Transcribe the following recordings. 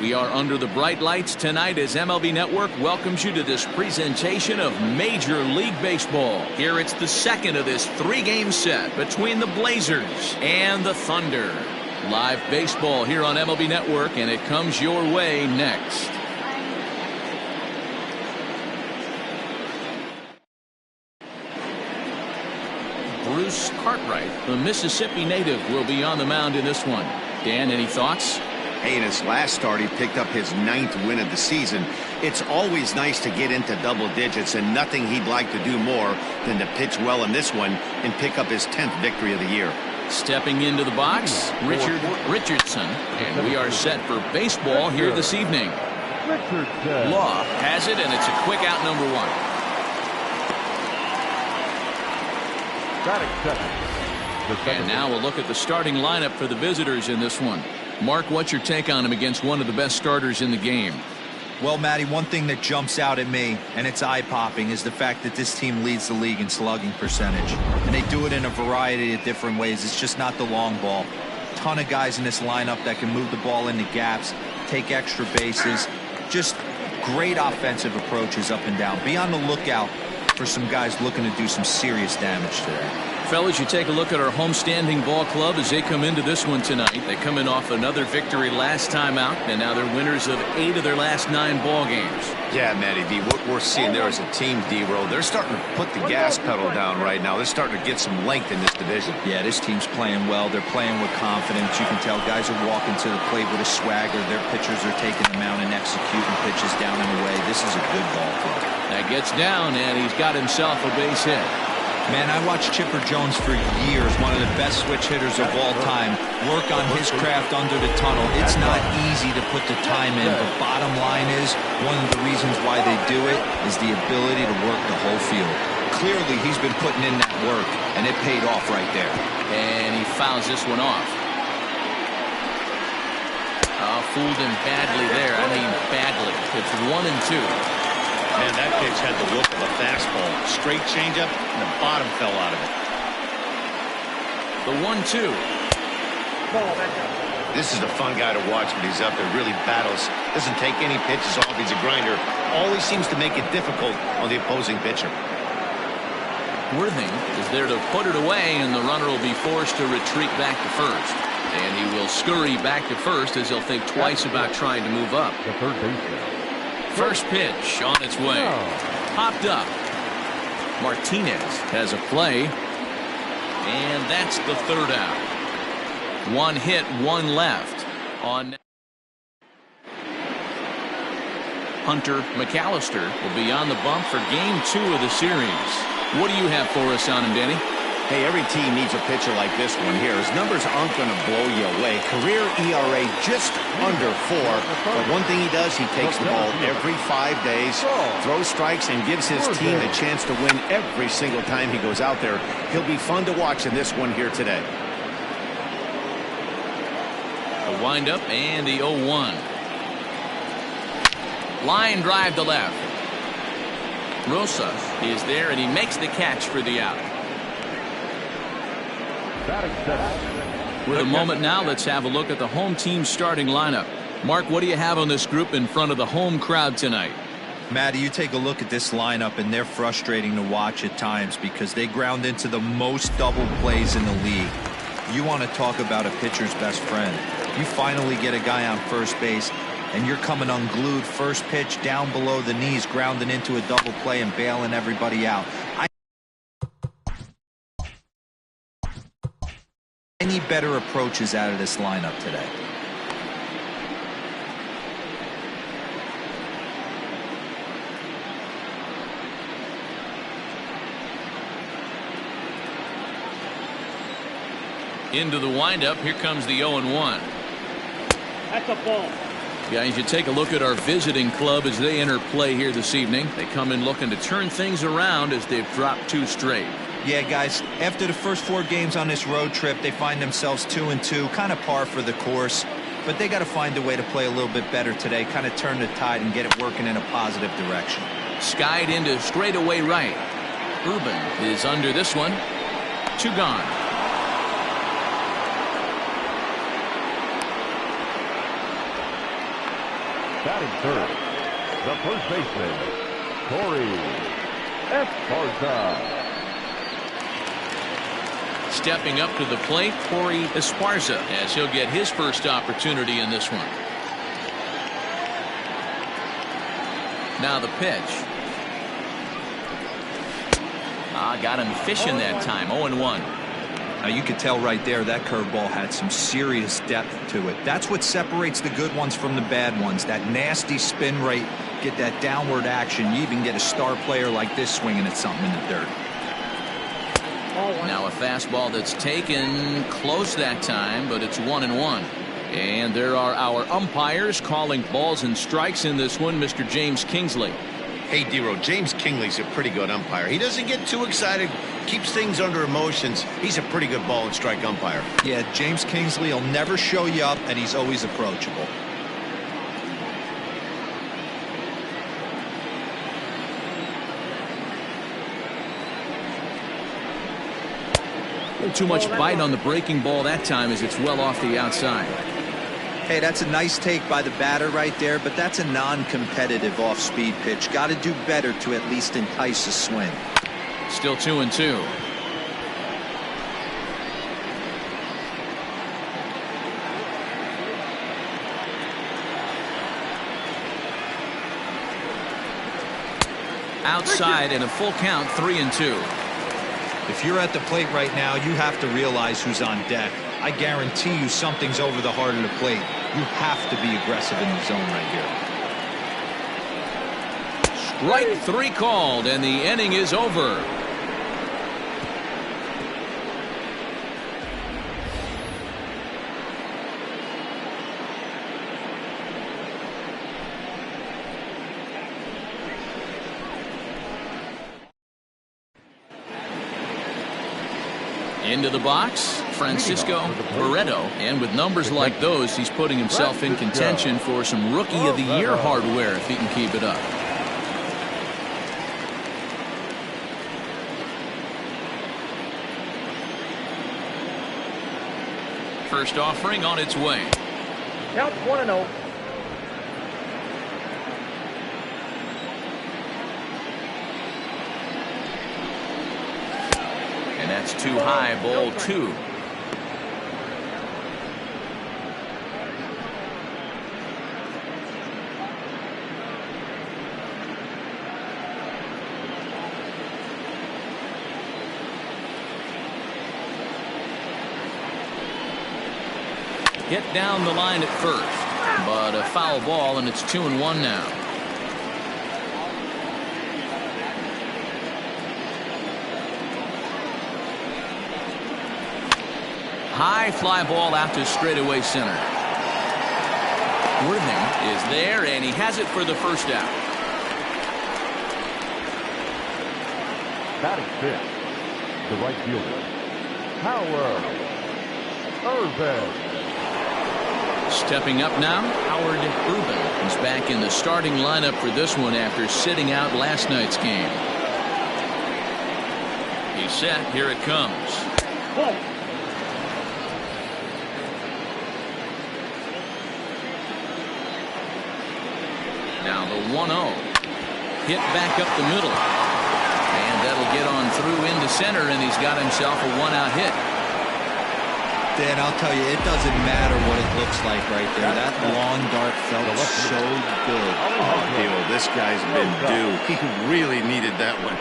We are under the bright lights tonight as MLB Network welcomes you to this presentation of Major League Baseball. Here it's the second of this three-game set between the Blazers and the Thunder. Live baseball here on MLB Network, and it comes your way next. Bruce Cartwright, the Mississippi native, will be on the mound in this one. Dan, any thoughts? Hey, in his last start, he picked up his 9th win of the season. It's always nice to get into double digits, and nothing he'd like to do more than to pitch well in this one and pick up his 10th victory of the year. Stepping into the box, Richard Richardson, and we are set for baseball here this evening. Law has it, and it's a quick out, number one. And now we'll look at the starting lineup for the visitors in this one. Mark, what's your take on him against one of the best starters in the game? Well, Matty, one thing that jumps out at me, and it's eye-popping, is the fact that this team leads the league in slugging percentage. And they do it in a variety of different ways. It's just not the long ball. Ton of guys in this lineup that can move the ball into gaps, take extra bases. Just great offensive approaches up and down. Be on the lookout for some guys looking to do some serious damage today. Fellas, you take a look at our homestanding ball club as they come into this one tonight. They come in off another victory last time out, and now they're winners of 8 of their last 9 ball games. Yeah, Matty D, what we're seeing there is a team, D-Row. They're starting to put the gas pedal down right now. They're starting to get some length in this division. Yeah, this team's playing well. They're playing with confidence. You can tell guys are walking to the plate with a swagger. Their pitchers are taking them out and executing pitches down and away. This is a good ball club. That gets down, and he's got himself a base hit. Man, I watched Chipper Jones for years, one of the best switch hitters of all time, work on his craft under the tunnel. It's not easy to put the time in, but bottom line is, one of the reasons why they do it is the ability to work the whole field. Clearly, he's been putting in that work, and it paid off right there. And he fouls this one off. Fooled him badly there. I mean, badly. It's 1-2. Man, that pitch had the look of a fastball. Straight changeup, and the bottom fell out of it. The 1-2. This is a fun guy to watch when he's up there. Really battles. Doesn't take any pitches off. He's a grinder. Always seems to make it difficult on the opposing pitcher. Worthing is there to put it away, and the runner will be forced to retreat back to first. And he will scurry back to first as he'll think twice about trying to move up. The third baseman. First pitch on its way. Popped up. Martinez has a play. And that's the third out. 1 hit, 1 left. On Hunter McAllister will be on the bump for game 2 of the series. What do you have for us on him, Danny? Hey, every team needs a pitcher like this one here. His numbers aren't going to blow you away. Career ERA just under 4. But one thing he does, he takes the ball every 5 days, throws strikes, and gives his team a chance to win every single time he goes out there. He'll be fun to watch in this one here today. The windup and the 0-1. Line drive to left. Rosa is there, and he makes the catch for the out. With a moment now, let's have a look at the home team starting lineup. Mark, what do you have on this group in front of the home crowd tonight? Matty, you take a look at this lineup, and they're frustrating to watch at times because they ground into the most double plays in the league. You want to talk about a pitcher's best friend. You finally get a guy on first base, and you're coming unglued first pitch down below the knees, grounding into a double play and bailing everybody out. I need better approaches out of this lineup today. Into the windup, here comes the 0-1. That's a ball. Guys, you take a look at our visiting club as they enter play here this evening. They come in looking to turn things around as they've dropped 2 straight. Yeah, guys, after the first 4 games on this road trip, they find themselves 2-2, kind of par for the course. But they got to find a way to play a little bit better today, kind of turn the tide and get it working in a positive direction. Skied into straightaway right. Urban is under this one. 2 gone. Batting third, the first baseman, Corey Esparza. Stepping up to the plate, Corey Esparza, as he'll get his first opportunity in this one. Now the pitch. Got him fishing that time. 0-1. Now you could tell right there that curveball had some serious depth to it. That's what separates the good ones from the bad ones. That nasty spin rate, get that downward action. You even get a star player like this swinging at something in the dirt. Now a fastball that's taken close that time, but it's 1-1. And there are our umpires calling balls and strikes in this one. Mr. James Kingsley. Hey, Dero, James Kingley's a pretty good umpire. He doesn't get too excited, keeps things under emotions. He's a pretty good ball and strike umpire. Yeah, James Kingsley will never show you up, and he's always approachable. Too much bite on the breaking ball that time as it's well off the outside. Hey, that's a nice take by the batter right there, but that's a non-competitive off-speed pitch. Got to do better to at least entice a swing. Still 2-2. Outside and a full count, 3-2. If you're at the plate right now, you have to realize who's on deck. I guarantee you something's over the heart of the plate. You have to be aggressive in the zone right here. Strike 3 called, and the inning is over. Into the box, Francisco Barreto, and with numbers like those, he's putting himself in contention for some Rookie of the Year hardware if he can keep it up. First offering on its way. Count 1-0. And that's too high, ball 2. Hit down the line at first, but a foul ball, and it's 2-1 now. High fly ball out to straightaway center. Worthing is there, and he has it for the first out. Batting fifth, the right fielder, Howard Irvin. Stepping up now, Howard Irvin is back in the starting lineup for this one after sitting out last night's game. He's set. Here it comes. Now the 1-0. Hit back up the middle. And that'll get on through into center, and he's got himself a 1-out hit. Dan, I'll tell you, it doesn't matter what it looks like right there. That long dart felt so good. Oh, Dero, this guy's been due. He really needed that one.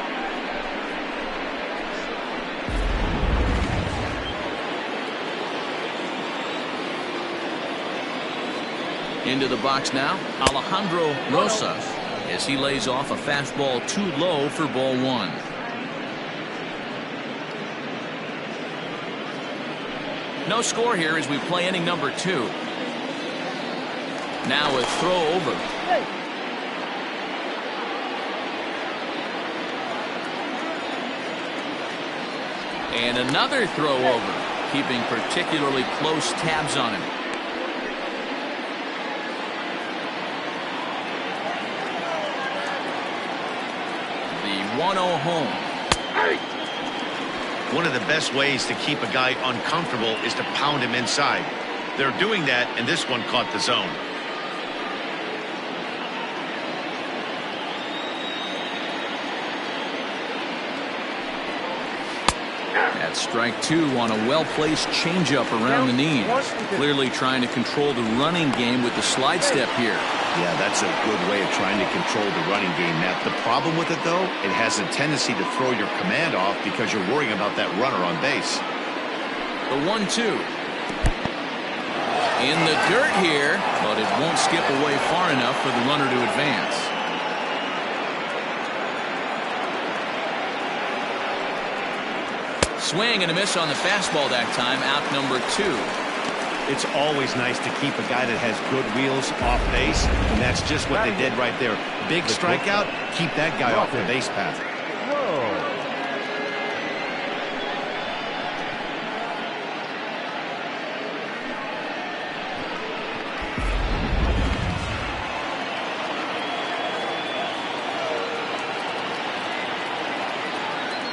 Into the box now, Alejandro Rosas, as he lays off a fastball too low for ball 1. No score here as we play inning number 2. Now a throw over. And another throw over, keeping particularly close tabs on him. The 1-0 home. One of the best ways to keep a guy uncomfortable is to pound him inside. They're doing that, and this one caught the zone. That's strike two on a well-placed changeup around the knees. Clearly trying to control the running game with the slide step here. Yeah, that's a good way of trying to control the running game, Matt. The problem with it, though, it has a tendency to throw your command off because you're worrying about that runner on base. The 1-2. In the dirt here, but it won't skip away far enough for the runner to advance. Swing and a miss on the fastball that time, out number 2. It's always nice to keep a guy that has good wheels off base, and that's just what they did right there. Big strikeout, keep that guy off the base path.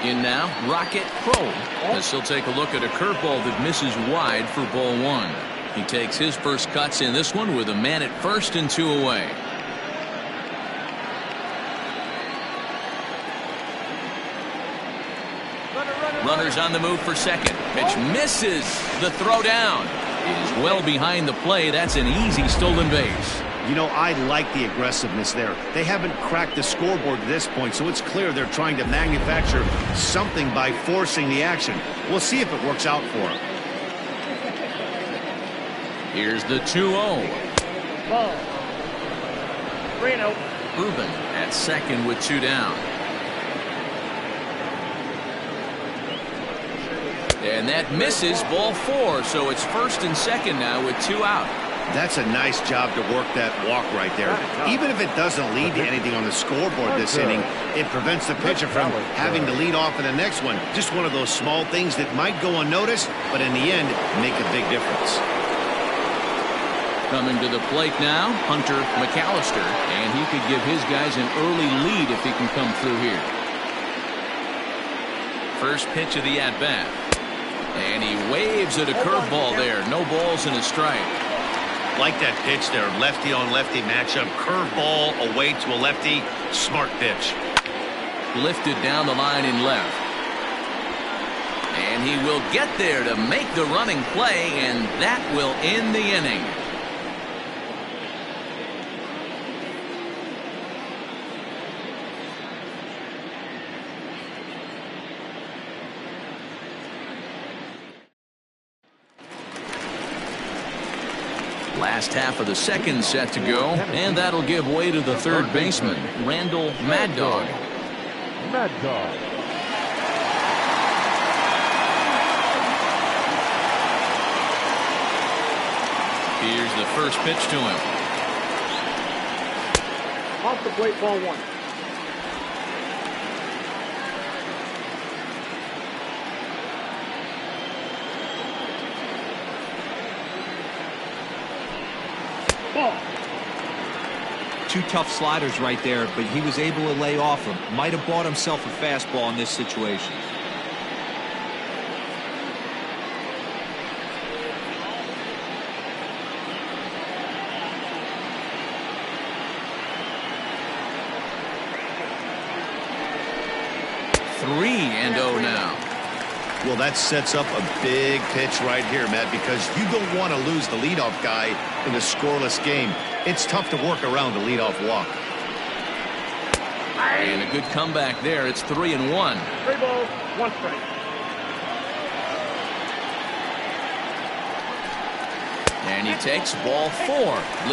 In now, Rocket Pro. As he'll take a look at a curveball that misses wide for ball 1. He takes his first cuts in this one with a man at first and 2 away. Runners on the move for second. Pitch misses. The throw down. It is well behind the play. That's an easy stolen base. You know, I like the aggressiveness there. They haven't cracked the scoreboard at this point, so it's clear they're trying to manufacture something by forcing the action. We'll see if it works out for them. Here's the 2-0. Ball. 3-0. Ruben at second with 2 down. And that misses, ball 4, so it's first and second now with 2 out. That's a nice job to work that walk right there. Even if it doesn't lead to anything on the scoreboard this inning, it prevents the pitcher from having to lead off in the next one. Just one of those small things that might go unnoticed, but in the end, make a big difference. Coming to the plate now, Hunter McAllister, and he could give his guys an early lead if he can come through here. First pitch of the at-bat. And he waves at a curveball there. No balls and a strike. Like that pitch there, lefty on lefty matchup, curveball away to a lefty, smart pitch. Lifted down the line in left. And he will get there to make the running play, and that will end the inning. Last half of the second set to go, and that'll give way to the third baseman, Randall Mad Dog. Mad Dog. Here's the first pitch to him. Off the plate, ball 1. Ball. 2 tough sliders right there, but he was able to lay off them. Might have bought himself a fastball in this situation. Three and 0 now. Well, that sets up a big pitch right here, Matt, because you don't want to lose the leadoff guy in a scoreless game. It's tough to work around the leadoff walk. And a good comeback there. It's 3 and 1. 3 balls, 1 strike. And he takes ball 4.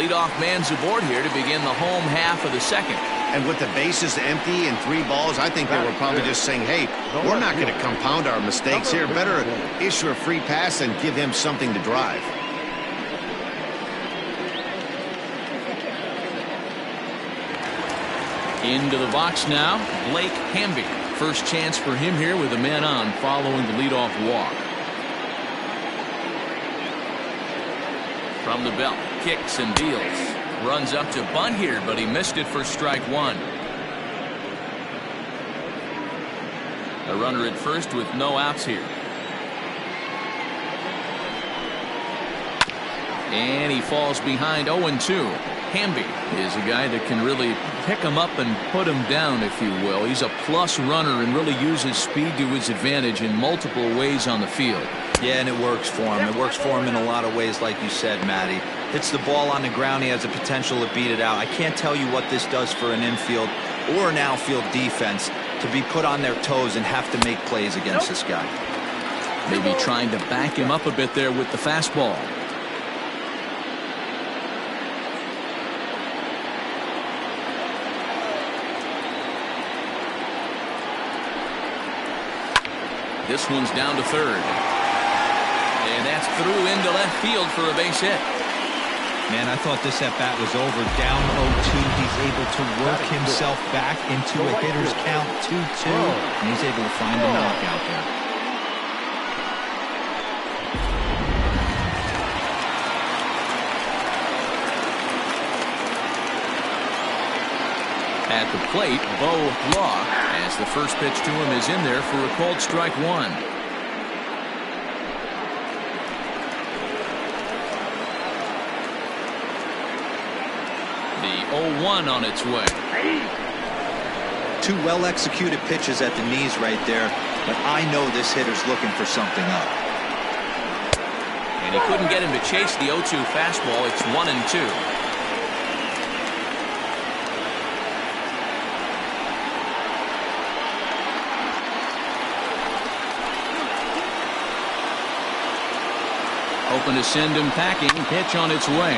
Leadoff man's aboard here to begin the home half of the second. And with the bases empty and 3 balls, I think they were probably just saying, hey, we're not going to compound our mistakes here. Better issue a free pass and give him something to drive. Into the box now, Blake Hamby. First chance for him here with a man on following the leadoff walk. From the belt, kicks and deals. Runs up to bunt here, but he missed it for strike 1. A runner at first with no outs here. And he falls behind 0-2. Hamby is a guy that can really pick him up and put him down, if you will. He's a plus runner and really uses speed to his advantage in multiple ways on the field. Yeah, and it works for him. It works for him in a lot of ways, like you said, Matty. Hits the ball on the ground, he has the potential to beat it out. I can't tell you what this does for an infield or an outfield defense to be put on their toes and have to make plays against this guy. Maybe trying to back him up a bit there with the fastball. This one's down to third. And that's through into left field for a base hit. Man, I thought this at-bat was over. Down 0-2. He's able to work himself back into a hitter's count 2-2. And he's able to find a knockout there. At the plate, Bo Law, as the first pitch to him is in there for a called strike one. The 0-1 on its way. Two well-executed pitches at the knees right there, but I know this hitter's looking for something up. And he couldn't get him to chase the 0-2 fastball. It's 1-2. Hoping to send him packing. Pitch on its way.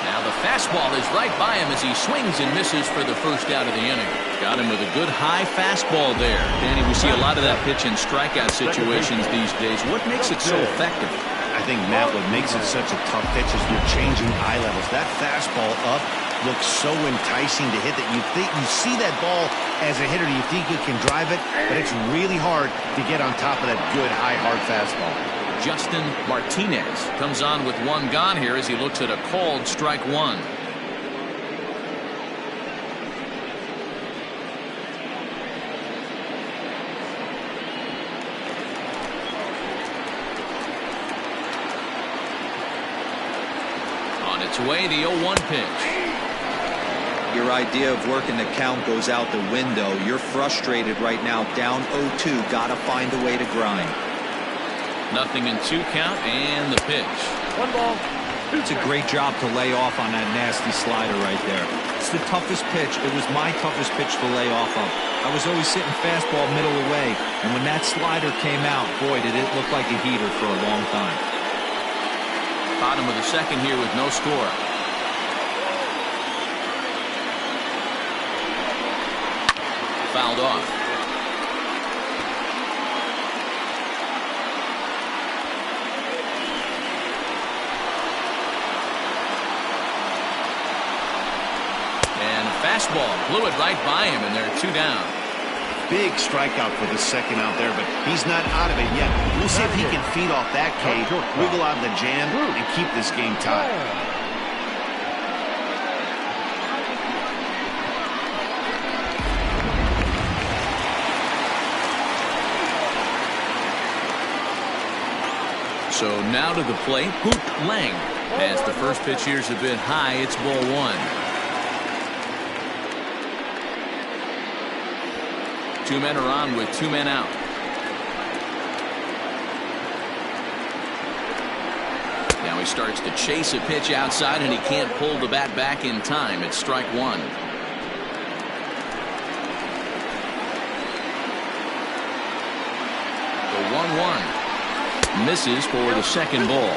Now the fastball is right by him as he swings and misses for the first out of the inning. Got him with a good high fastball there. Danny, we see a lot of that pitch in strikeout situations these days. What makes it so effective? I think, Matt, what makes it such a tough pitch is you're changing eye levels. That fastball up looks so enticing to hit that you see that ball as a hitter, you think you can drive it, but it's really hard to get on top of that good high hard fastball. Justin Martinez comes on with one gone here as he looks at a called strike one. Its way, the 0-1 pitch. Your idea of working the count goes out the window. You're frustrated right now, down 0-2. Gotta find a way to grind. 0-2 count, and the pitch. 1 ball. It's a great job to lay off on that nasty slider right there. It's the toughest pitch. It was my toughest pitch to lay off of. I was always sitting fastball middle away, and when that slider came out, boy, did it look like a heater for a long time. Bottom of the second here with no score. Fouled off. And a fastball blew it right by him, and they're 2 down. Big strikeout for the second out there, but he's not out of it yet. We'll see if he can feed off that K, wiggle out of the jam, and keep this game tied. So now to the plate, Hoot Lang. As the first pitch here's a bit high, it's ball 1. 2 men are on with 2 men out. Now he starts to chase a pitch outside, and he can't pull the bat back in time. It's strike 1. The 1-1 misses for the second ball.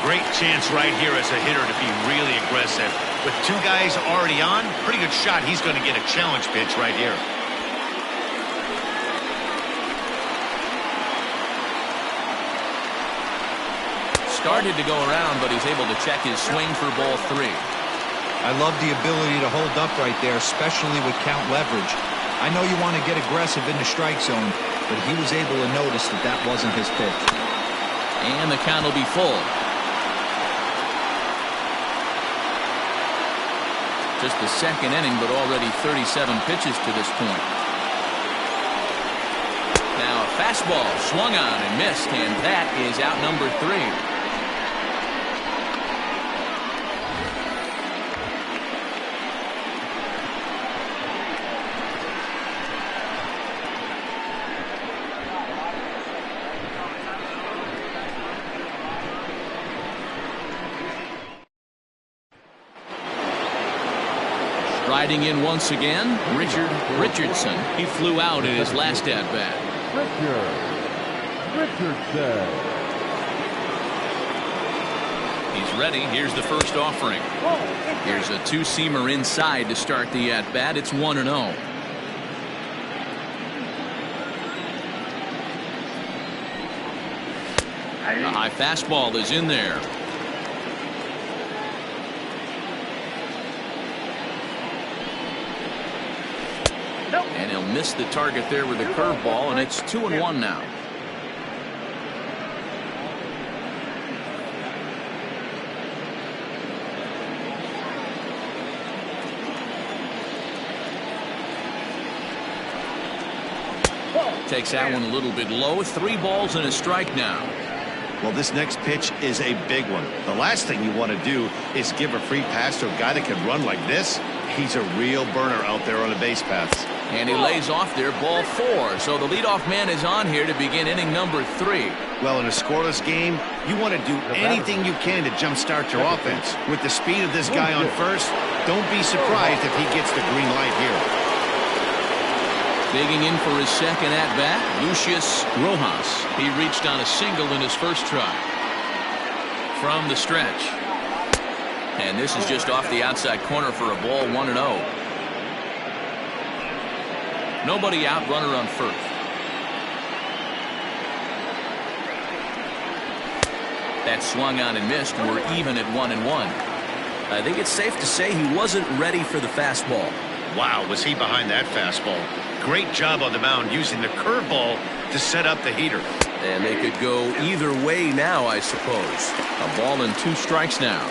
Great chance right here as a hitter to be really aggressive. With 2 guys already on, pretty good shot. He's going to get a challenge pitch right here. Started to go around, but he's able to check his swing for ball 3. I love the ability to hold up right there, especially with count leverage. I know you want to get aggressive in the strike zone, but he was able to notice that that wasn't his pitch. And the count will be full. Just the second inning, but already 37 pitches to this point. Now a fastball swung on and missed, and that is out number 3. Riding in once again, Richard Richardson. He flew out in his last at-bat. Richardson. He's ready. Here's the first offering. Here's a two-seamer inside to start the at-bat. It's 1-0. The high fastball is in there. And he'll miss the target there with a curveball, and it's 2-1 now. Takes that one a little bit low. 3 balls and a strike now. Well, this next pitch is a big one. The last thing you want to do is give a free pass to a guy that can run like this. He's a real burner out there on the base paths. And he lays off there, ball 4. So the leadoff man is on here to begin inning number 3. Well, in a scoreless game, you want to do anything you can to jumpstart your offense. With the speed of this guy on first, don't be surprised if he gets the green light here. Digging in for his second at-bat, Lucius Rojas. He reached on a single in his first try. From the stretch. And this is just off the outside corner for a ball, 1-0. Nobody out, runner on first. That swung on and missed. We're even at 1-1. I think it's safe to say he wasn't ready for the fastball. Wow, was he behind that fastball. Great job on the mound using the curveball to set up the heater. And they could go either way now, I suppose. A ball and 2 strikes now.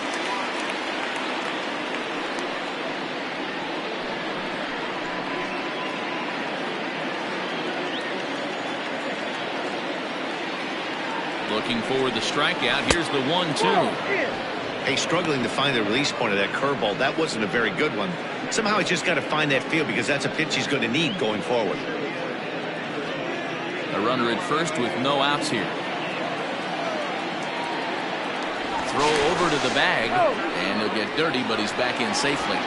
Looking for the strikeout. Here's the 1-2. Hey, struggling to find the release point of that curveball. That wasn't a very good one. Somehow he's just got to find that feel because that's a pitch he's going to need going forward. A runner at first with no outs here. Throw over to the bag, and he'll get dirty, but he's back in safely.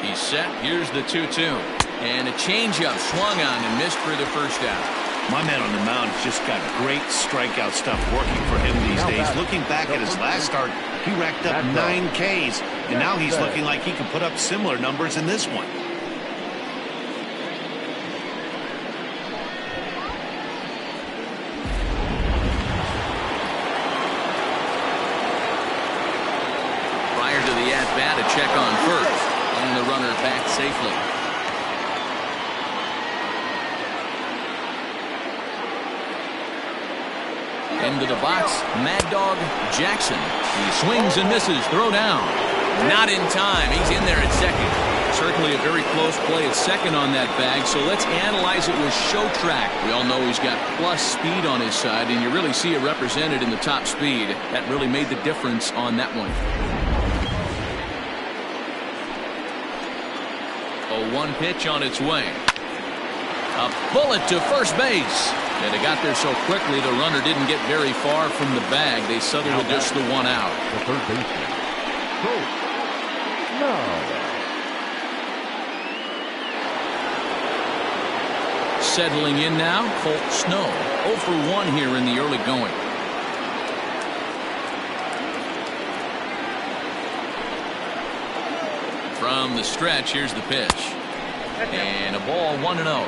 He's set. Here's the 2-2. And a changeup swung on and missed for the first out. My man on the mound has just got great strikeout stuff working for him these days. Looking back at his last start, he racked up 9 Ks, and now he's looking like he can put up similar numbers in this one. Prior to the at-bat, a check on first, and the runner back safely. Into the box, Mad Dog Jackson. He swings and misses. Throw down. Not in time. He's in there at second. Certainly a very close play at second on that bag, so let's analyze it with Show Track. We all know he's got plus speed on his side, and you really see it represented in the top speed. That really made the difference on that one. A 1 pitch on its way. A bullet to first base. And it got there so quickly the runner didn't get very far from the bag. They settled with just the 1 out. The third baseman. No. Settling in now, Colt Snow. 0 for 1 here in the early going. From the stretch, here's the pitch. And a ball, 1-0.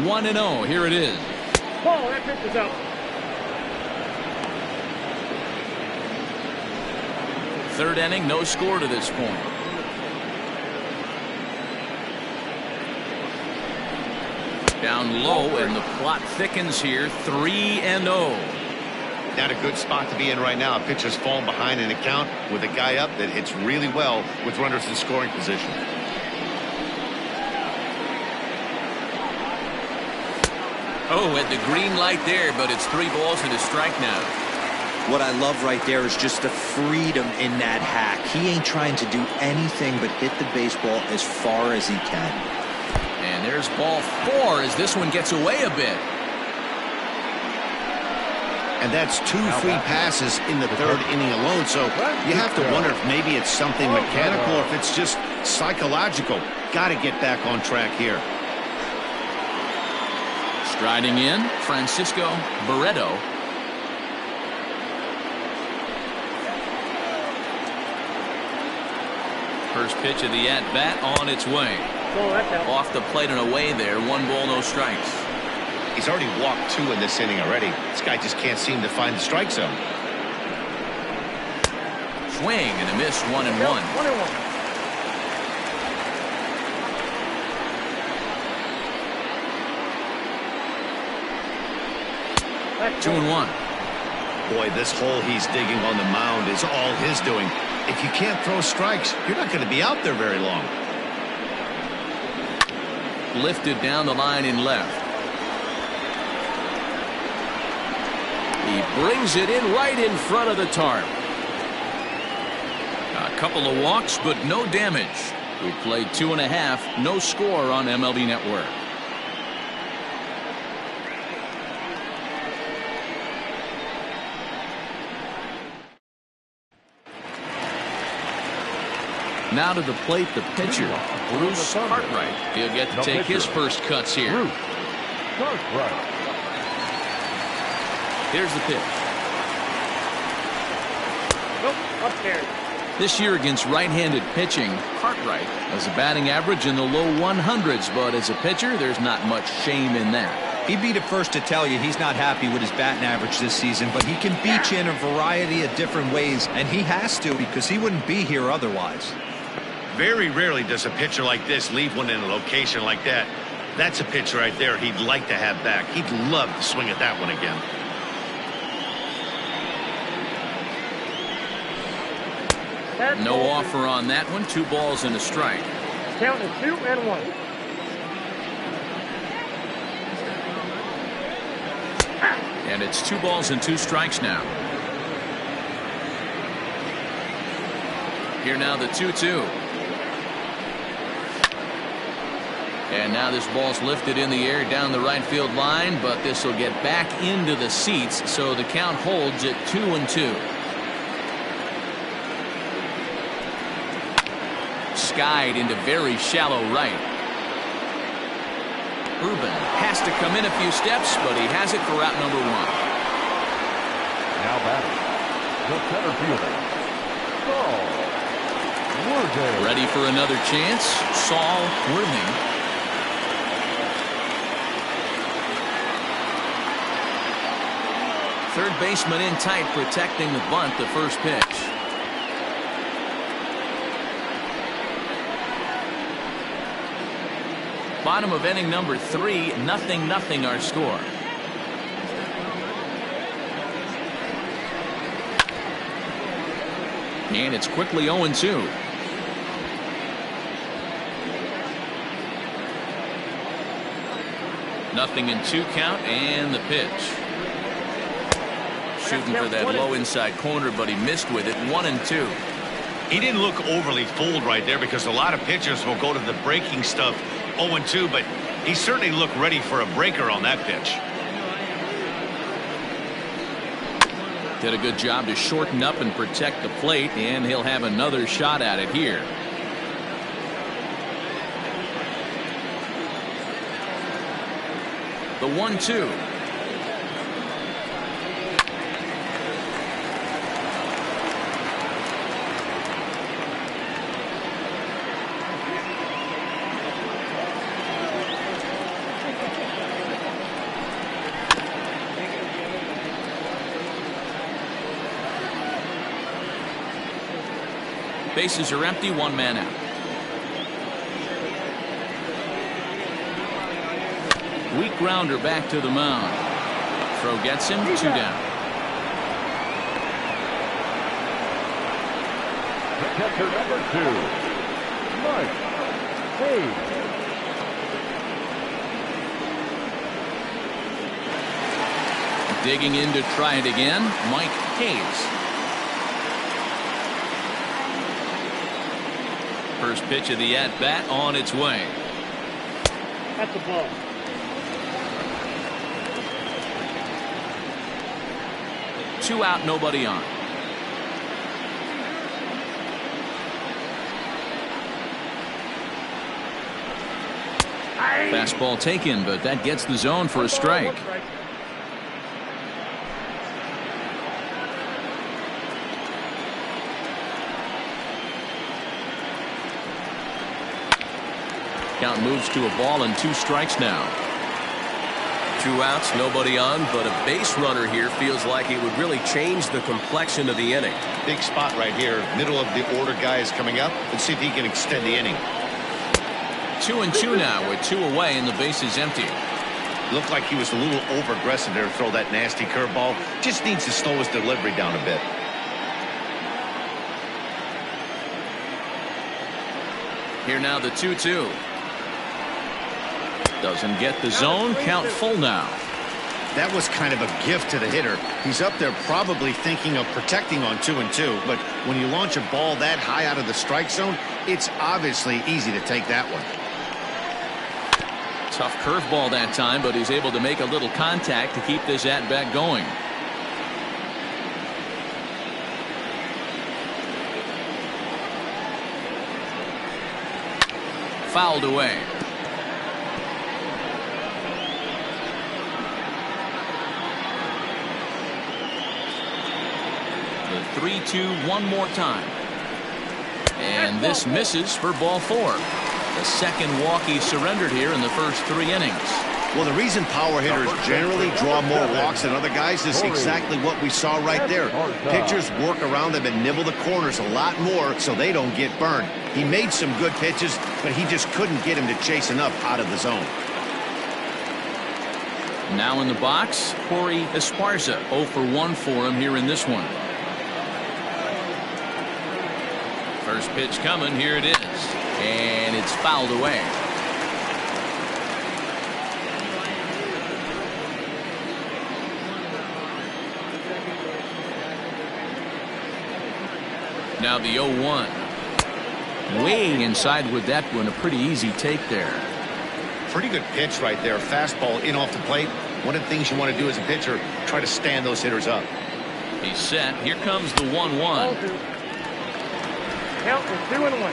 One and 0. Here it is. Ball, that pitch is out. third inning, no score to this point. Down low, and the plot thickens here. 3-0. Not a good spot to be in right now. A pitcher's falling behind in a count with a guy up that hits really well with runners in scoring position. Oh, at the green light there, but it's 3 balls and a strike now. What I love right there is just the freedom in that hack. He ain't trying to do anything but hit the baseball as far as he can. And there's ball 4 as this one gets away a bit. And that's 2 free passes in the third inning alone, so you have to wonder if maybe it's something mechanical or if it's just psychological. Got to get back on track here. Striding in, Francisco Barreto. First pitch of the at-bat on its way. Off the plate and away there. 1 ball, no strikes. He's already walked 2 in this inning already. This guy just can't seem to find the strike zone. Swing and a miss. 1-1. 1-1. 2-1. Boy, this hole he's digging on the mound is all his doing. If you can't throw strikes, you're not going to be out there very long. Lifted down the line in left. He brings it in right in front of the tarp. A couple of walks, but no damage. We played 2.5. No score on MLB Network. Now to the plate, the pitcher, Bruce Cartwright. He'll get to take his first cuts here. Bruce Cartwright. Here's the pitch. Nope, upstairs. This year against right-handed pitching, Cartwright has a batting average in the low 100s, but as a pitcher, there's not much shame in that. He'd be the first to tell you he's not happy with his batting average this season, but he can beat you in a variety of different ways, and he has to because he wouldn't be here otherwise. Very rarely does a pitcher like this leave one in a location like that. That's a pitch right there he'd like to have back. He'd love to swing at that one again. No offer on that one. 2 balls and a strike. Count is 2-1. And it's 2 balls and 2 strikes now. Here now the 2-2. And now this ball's lifted in the air down the right field line, but this will get back into the seats, so the count holds at 2-2. Skied into very shallow right. Ruben has to come in a few steps, but he has it for route number 1. Now batting, the center fielder, Saul Worthing. Ready for another chance, Saul Worthing. Third baseman in tight, protecting the bunt, the first pitch. Bottom of inning number 3, 0-0 our score. And it's quickly 0-2. Nothing in 2 count, and the pitch. Shooting for that low inside corner, but he missed with it. 1-2. He didn't look overly fooled right there because a lot of pitchers will go to the breaking stuff 0-2, but he certainly looked ready for a breaker on that pitch. Did a good job to shorten up and protect the plate, and he'll have another shot at it here. The 1-2. Bases are empty, one man out. Weak grounder back to the mound. Throw gets him, 2 down. The catcher, number 2, Mike Hayes. Digging in to try it again, Mike Hayes. First pitch of the at-bat on its way. That's the ball. Two out, nobody on. Fastball taken, but that gets the zone for a strike. Count moves to a ball and 2 strikes now. 2 outs, nobody on, but a base runner here feels like it would really change the complexion of the inning. Big spot right here. Middle of the order guy is coming up. Let's see if he can extend the inning. 2-2 now with 2 away and the base is empty. Looked like he was a little over aggressive there to throw that nasty curveball. Just needs to slow his delivery down a bit. Here now the 2-2. Doesn't get the zone. Count full now. That was kind of a gift to the hitter. He's up there probably thinking of protecting on 2-2, but when you launch a ball that high out of the strike zone, it's obviously easy to take that one. Tough curveball that time, but he's able to make a little contact to keep this at-bat going. Fouled away. The 3-2 one more time. And this misses for ball 4. The second walk he surrendered here in the first 3 innings. Well, the reason power hitters generally draw more walks than other guys is exactly what we saw right there. Pitchers work around them and nibble the corners a lot more so they don't get burned. He made some good pitches, but he just couldn't get him to chase enough out of the zone. Now in the box, Corey Esparza. 0 for 1 for him here in this one. First pitch coming. Here it is. And it's fouled away. Now the 0-1. Way inside with that one. A pretty easy take there. Pretty good pitch right there. Fastball in off the plate. One of the things you want to do as a pitcher, try to stand those hitters up. He's set. Here comes the 1-1. Count is 2-1.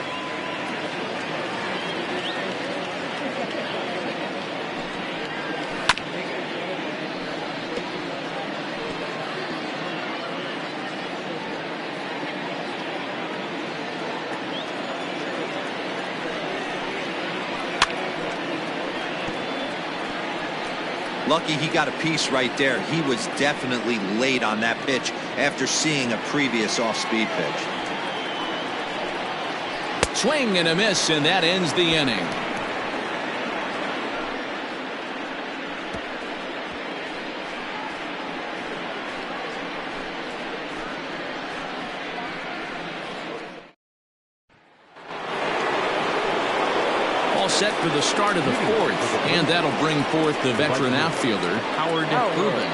Lucky he got a piece right there. He was definitely late on that pitch after seeing a previous off-speed pitch. Swing and a miss, and that ends the inning. All set for the start of the 4th, and that'll bring forth the veteran outfielder, Howard Rubin.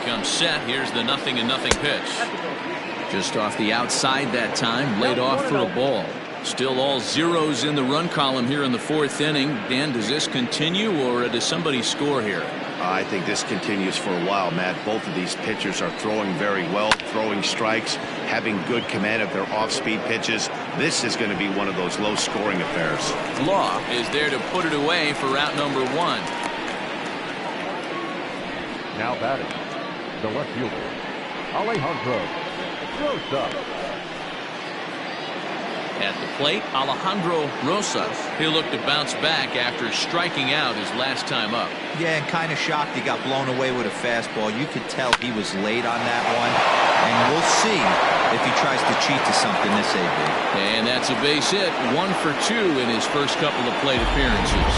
Comes set. Here's the 0-0 pitch. Just off the outside that time, laid off for a ball. Still all zeros in the run column here in the 4th inning. Dan, does this continue or does somebody score here? I think this continues for a while, Matt. Both of these pitchers are throwing very well, throwing strikes, having good command of their off-speed pitches. This is going to be one of those low-scoring affairs. Law is there to put it away for out number 1. Now batting, the left fielder, Alejandro Sosa. At the plate, Alejandro Rosas. He'll look to bounce back after striking out his last time up. Yeah, and kind of shocked he got blown away with a fastball. You could tell he was late on that one. And we'll see if he tries to cheat to something this AB. And that's a base hit. 1 for 2 in his first couple of plate appearances.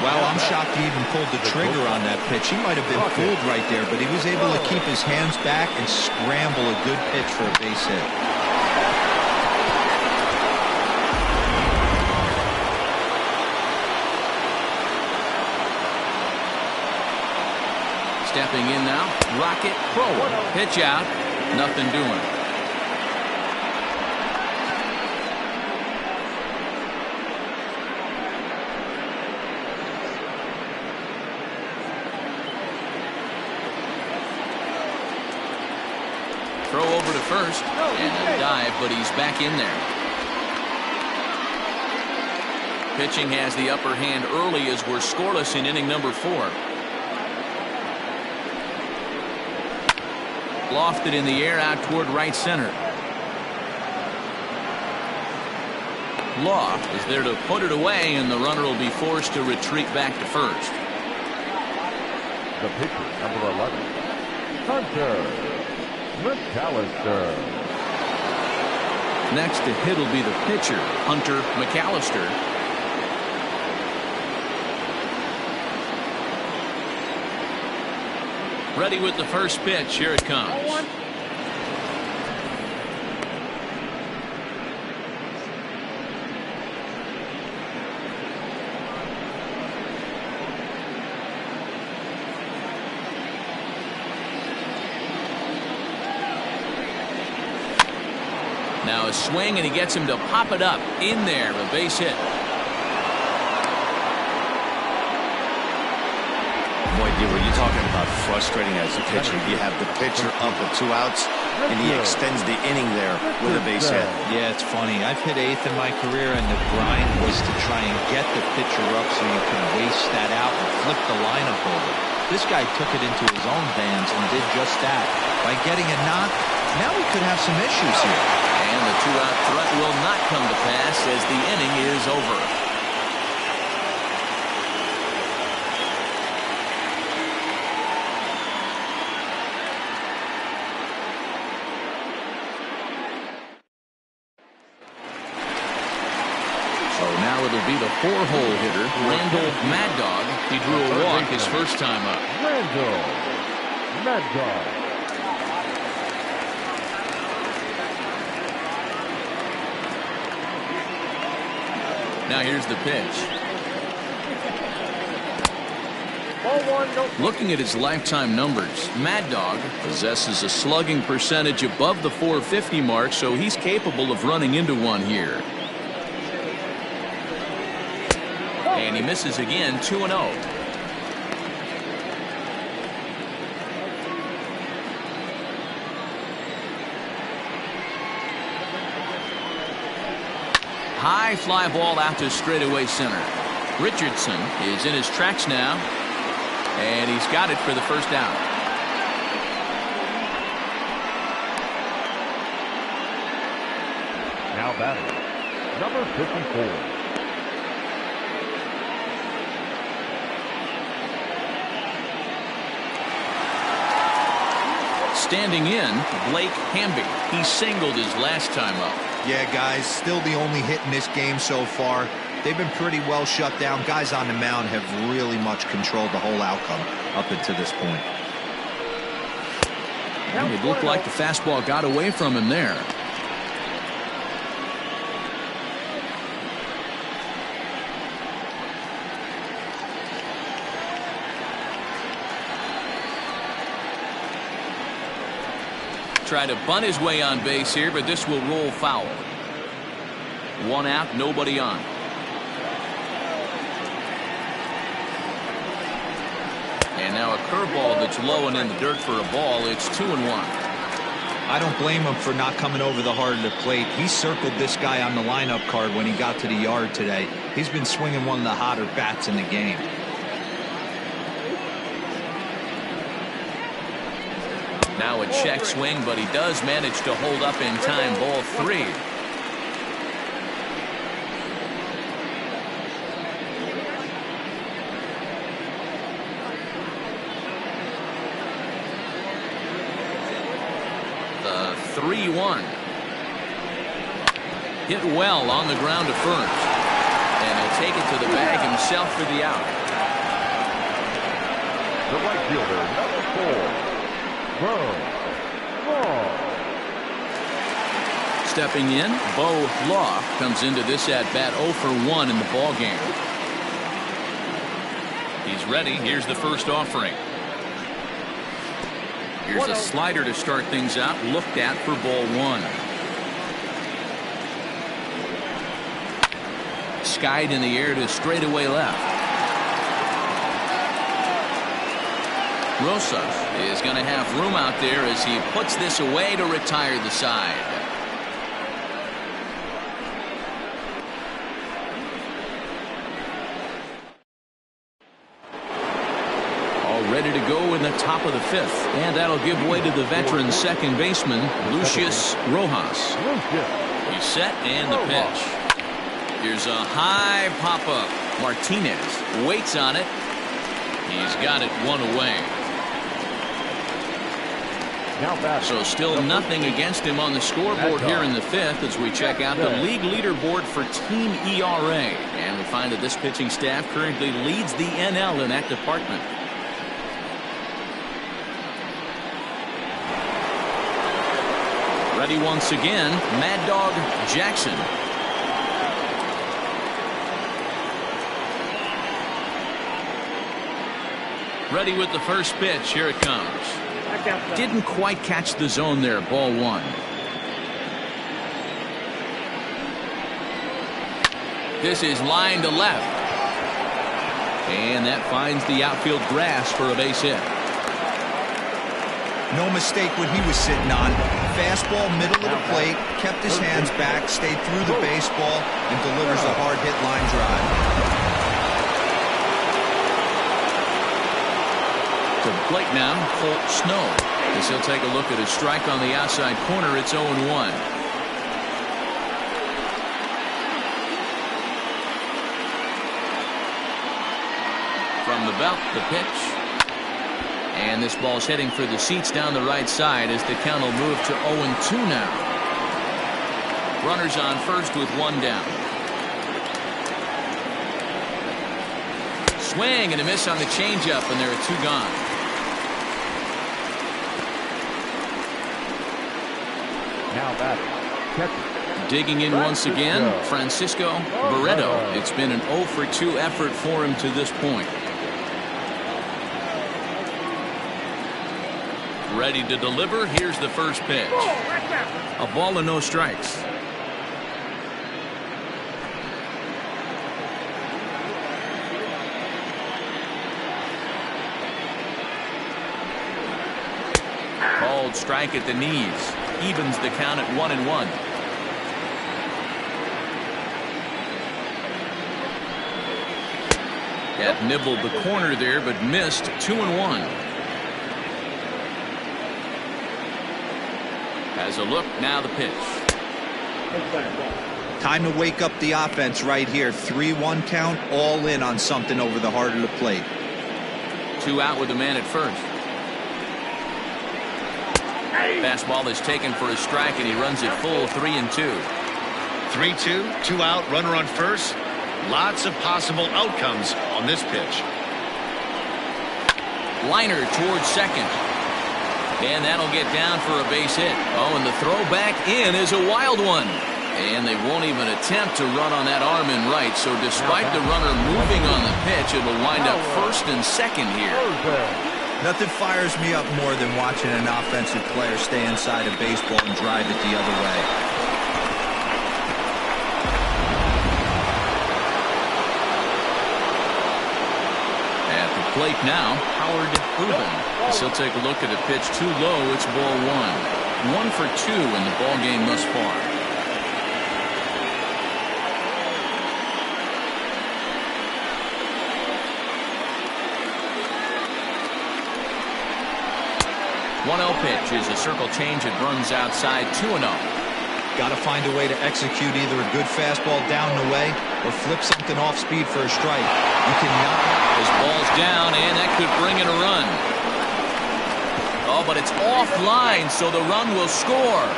Wow, I'm shocked he even pulled the trigger on that pitch. He might have been fooled right there, but he was able to keep his hands back and scramble a good pitch for a base hit. Stepping in now, Rocket Crow. Pitch out, nothing doing. Throw over to first, and a dive, but he's back in there. Pitching has the upper hand early as we're scoreless in inning number 4. Lofted in the air out toward right center. Law is there to put it away, and the runner will be forced to retreat back to first. The pitcher, number 11, Hunter McAllister. Next to hit will be the pitcher, Hunter McAllister. Ready with the first pitch. Here it comes. Now a swing, and he gets him to pop it up in there. A base hit. Boy, when you're talking about frustrating as a pitcher, you have the pitcher up with 2 outs, and he extends the inning there with a base hit. Yeah, it's funny. I've hit 8th in my career, and the grind was to try and get the pitcher up so you could waste that out and flip the lineup over. This guy took it into his own hands and did just that. By getting a knock, now we could have some issues here. And the 2-out threat will not come to pass as the inning is over. It'll be the 4-hole hitter, Randall Mad Dog. He drew a walk his first time up. Randall Mad Dog. Now here's the pitch. Looking at his lifetime numbers, Mad Dog possesses a slugging percentage above the .450 mark, so he's capable of running into one here. And he misses again, 2-0. High fly ball out to straightaway center. Richardson is in his tracks now, and he's got it for the first out. Now batting, number 54. Standing in, Blake Hamby. He singled his last time up. Yeah, guys, still the only hit in this game so far. They've been pretty well shut down. Guys on the mound have really much controlled the whole outcome up until this point. And it looked like the fastball got away from him there. Try to bunt his way on base here, but this will roll foul. 1 out, nobody on. And now a curveball that's low and in the dirt for a ball. It's 2-1. I don't blame him for not coming over the heart of the plate. He circled this guy on the lineup card when he got to the yard today. He's been swinging one of the hotter bats in the game. Now a check swing, but he does manage to hold up in time. Ball 3. 3-1. Hit well on the ground to first. And he'll take it to the bag himself for the out. The right fielder, number 4, Bo Law. Stepping in, Bo Law comes into this at-bat 0 for 1 in the ball game. He's ready. Here's the first offering. Here's a slider to start things out. Looked at for ball 1. Skied in the air to straightaway left. Rosas is going to have room out there as he puts this away to retire the side. Ready to go in the top of the 5th, and that'll give way to the veteran second baseman Lucius Rojas. He's set and the pitch. Here's a high pop-up. Martinez waits on it. He's got it 1 away. So still nothing against him on the scoreboard here in the 5th as we check out the league leaderboard for team ERA, and we find that this pitching staff currently leads the NL in that department. Ready once again, Mad Dog Jackson. Ready with the first pitch. Here it comes. Didn't quite catch the zone there. Ball 1. This is line to left. And that finds the outfield grass for a base hit. No mistake what he was sitting on. Fastball, middle of the plate, kept his hands back, stayed through the baseball, and delivers a hard hit line drive. To the plate now, Colt Snow. As he'll take a look at his strike on the outside corner, it's 0-1. From the belt, the pitch. And this ball's heading for the seats down the right side as the count will move to 0-2 now. Runners on first with 1 down. Swing and a miss on the changeup, and there are 2 gone. Now batting, digging in once again, Francisco Barreto. It's been an 0 for 2 effort for him to this point. Ready to deliver. Here's the first pitch. A ball and no strikes. Called strike at the knees. Evens the count at 1-1. That nibbled the corner there, but missed. 2-1. As a look, now the pitch. Time to wake up the offense right here. 3-1 count, all in on something over the heart of the plate. 2 out with a man at first. Fastball is taken for a strike, and he runs it full. 3-2. 3-2, 2 out, runner on first. Lots of possible outcomes on this pitch. Liner towards second. And that'll get down for a base hit. Oh, and the throw back in is a wild one. And they won't even attempt to run on that arm in right. So despite the runner moving on the pitch, it'll wind up first and second here. Nothing fires me up more than watching an offensive player stay inside a baseball and drive it the other way. At the plate now, Howard Ruben. As he'll take a look at a pitch too low. It's ball 1. 1 for 2 in the ball game thus far. One 0 pitch is a circle change. It runs outside. 2-0. Got to find a way to execute either a good fastball down and away or flip something off speed for a strike. You cannot. His ball's down, and that could bring in a run. fastball, but it's offline, so the run will score.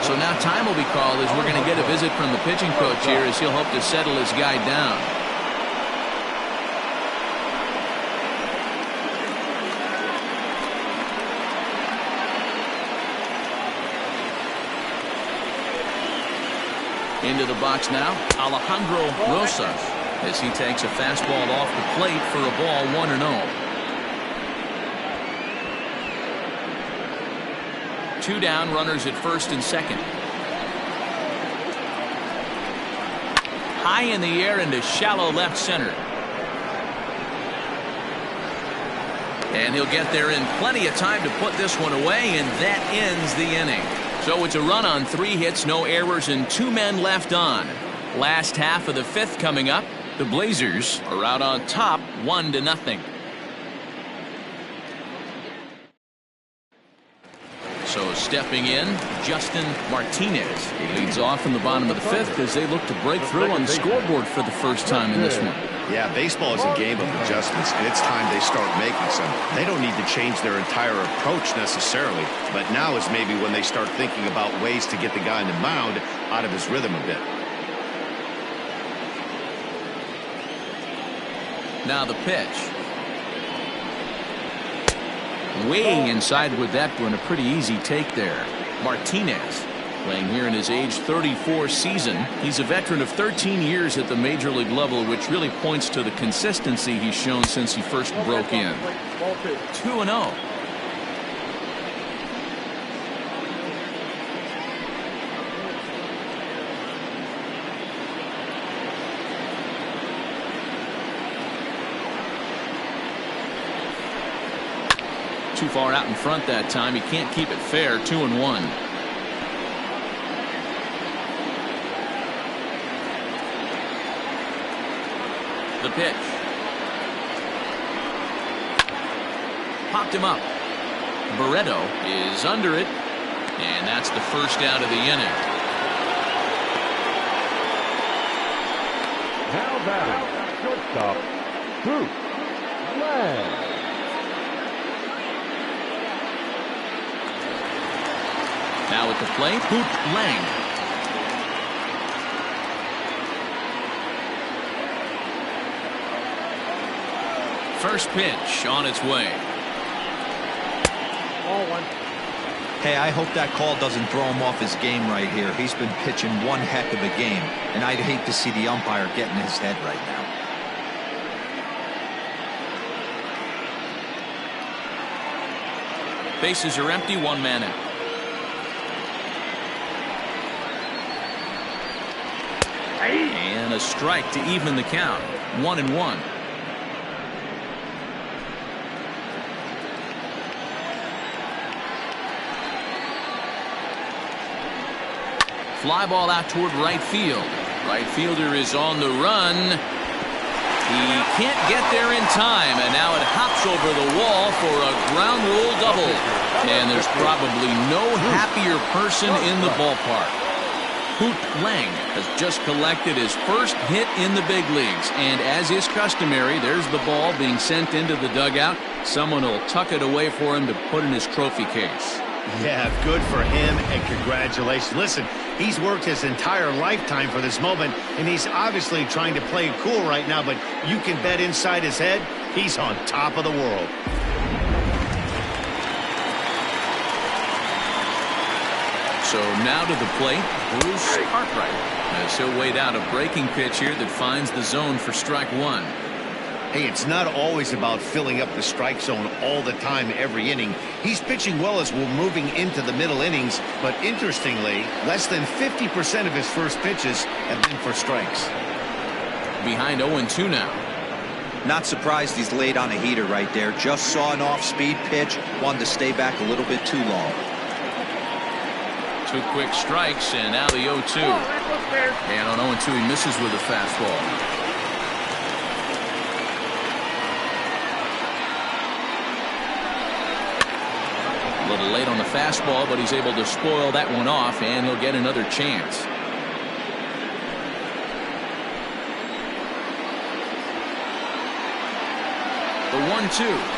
So now time will be called as we're going to get a visit from the pitching coach here as he'll hope to settle his guy down. Into the box now, Alejandro Rosas, as he takes a fastball off the plate for a ball 1-0. 2 down, runners at first and second. High in the air into shallow left center. And he'll get there in plenty of time to put this one away, and that ends the inning. So it's a run on 3 hits, no errors, and 2 men left on. Last half of the 5th coming up. The Blazers are out on top 1-0. So stepping in, Justin Martinez. He leads off in the bottom of the 5th as they look to break through on the scoreboard for the first time in this one. Yeah, baseball is a game of adjustments, and it's time they start making some. They don't need to change their entire approach necessarily, but now is maybe when they start thinking about ways to get the guy on the mound out of his rhythm a bit. Now the pitch. Way inside with that one, a pretty easy take there. Martinez playing here in his age 34 season. He's a veteran of 13 years at the major league level, which really points to the consistency he's shown since he first broke in. 2-0. Too far out in front that time. He can't keep it fair. 2-1. The pitch. Popped him up. Barreto is under it, and that's the first out of the inning. Now batting, shortstop, Hoot Lang. Now at the plate, Hoot Lang. First pitch on its way. Ball 1. Hey, I hope that call doesn't throw him off his game right here. He's been pitching one heck of a game, and I'd hate to see the umpire get in his head right now. Bases are empty, 1 man out. And a strike to even the count. 1-1. Fly ball out toward right field. Right fielder is on the run. He can't get there in time, and now it hops over the wall for a ground rule double. And there's probably no happier person in the ballpark. Hoot Lang has just collected his first hit in the big leagues, and as is customary, there's the ball being sent into the dugout. Someone will tuck it away for him to put in his trophy case. Yeah, good for him, and congratulations. Listen, he's worked his entire lifetime for this moment, and he's obviously trying to play it cool right now, but you can bet inside his head, he's on top of the world. So now to the plate, Bruce Cartwright, as he'll wait out a breaking pitch here that finds the zone for strike 1. Hey, it's not always about filling up the strike zone all the time every inning. He's pitching well as we're moving into the middle innings, but interestingly, less than 50% of his first pitches have been for strikes. Behind 0-2 now. Not surprised he's laid on a heater right there. Just saw an off-speed pitch, wanted to stay back a little bit too long. 2 quick strikes, and now the 0-2. And on 0-2, he misses with a fastball. A little late on the fastball, but he's able to spoil that one off, and he'll get another chance. The 1-2.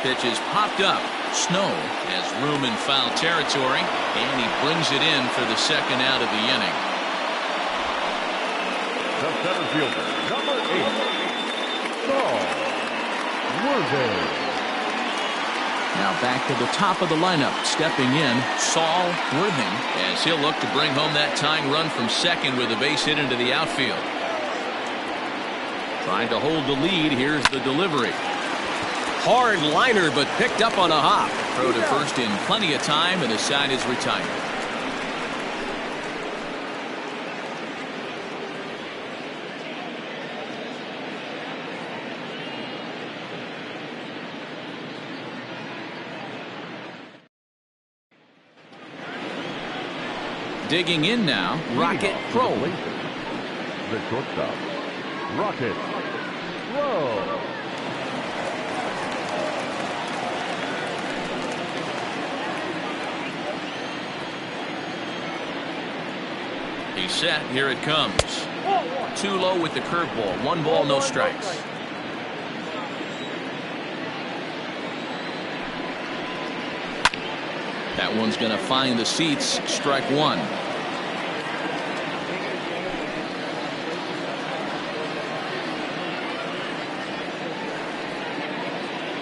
Pitch is popped up. Snow has room in foul territory, and he brings it in for the second out of the inning. The center fielder, number 8, Saul Worthing. Now back to the top of the lineup. Stepping in, Saul Worthing, as he'll look to bring home that tying run from second with a base hit into the outfield. Trying to hold the lead. Here's the delivery. Hard liner, but picked up on a hop. Throw to first in plenty of time, and the side is retired. Digging in now, Rocket Crow. The shortstop, Rocket Crow. He's set. Here it comes. Too low with the curveball. 1 ball, no strikes. That one's going to find the seats. Strike 1.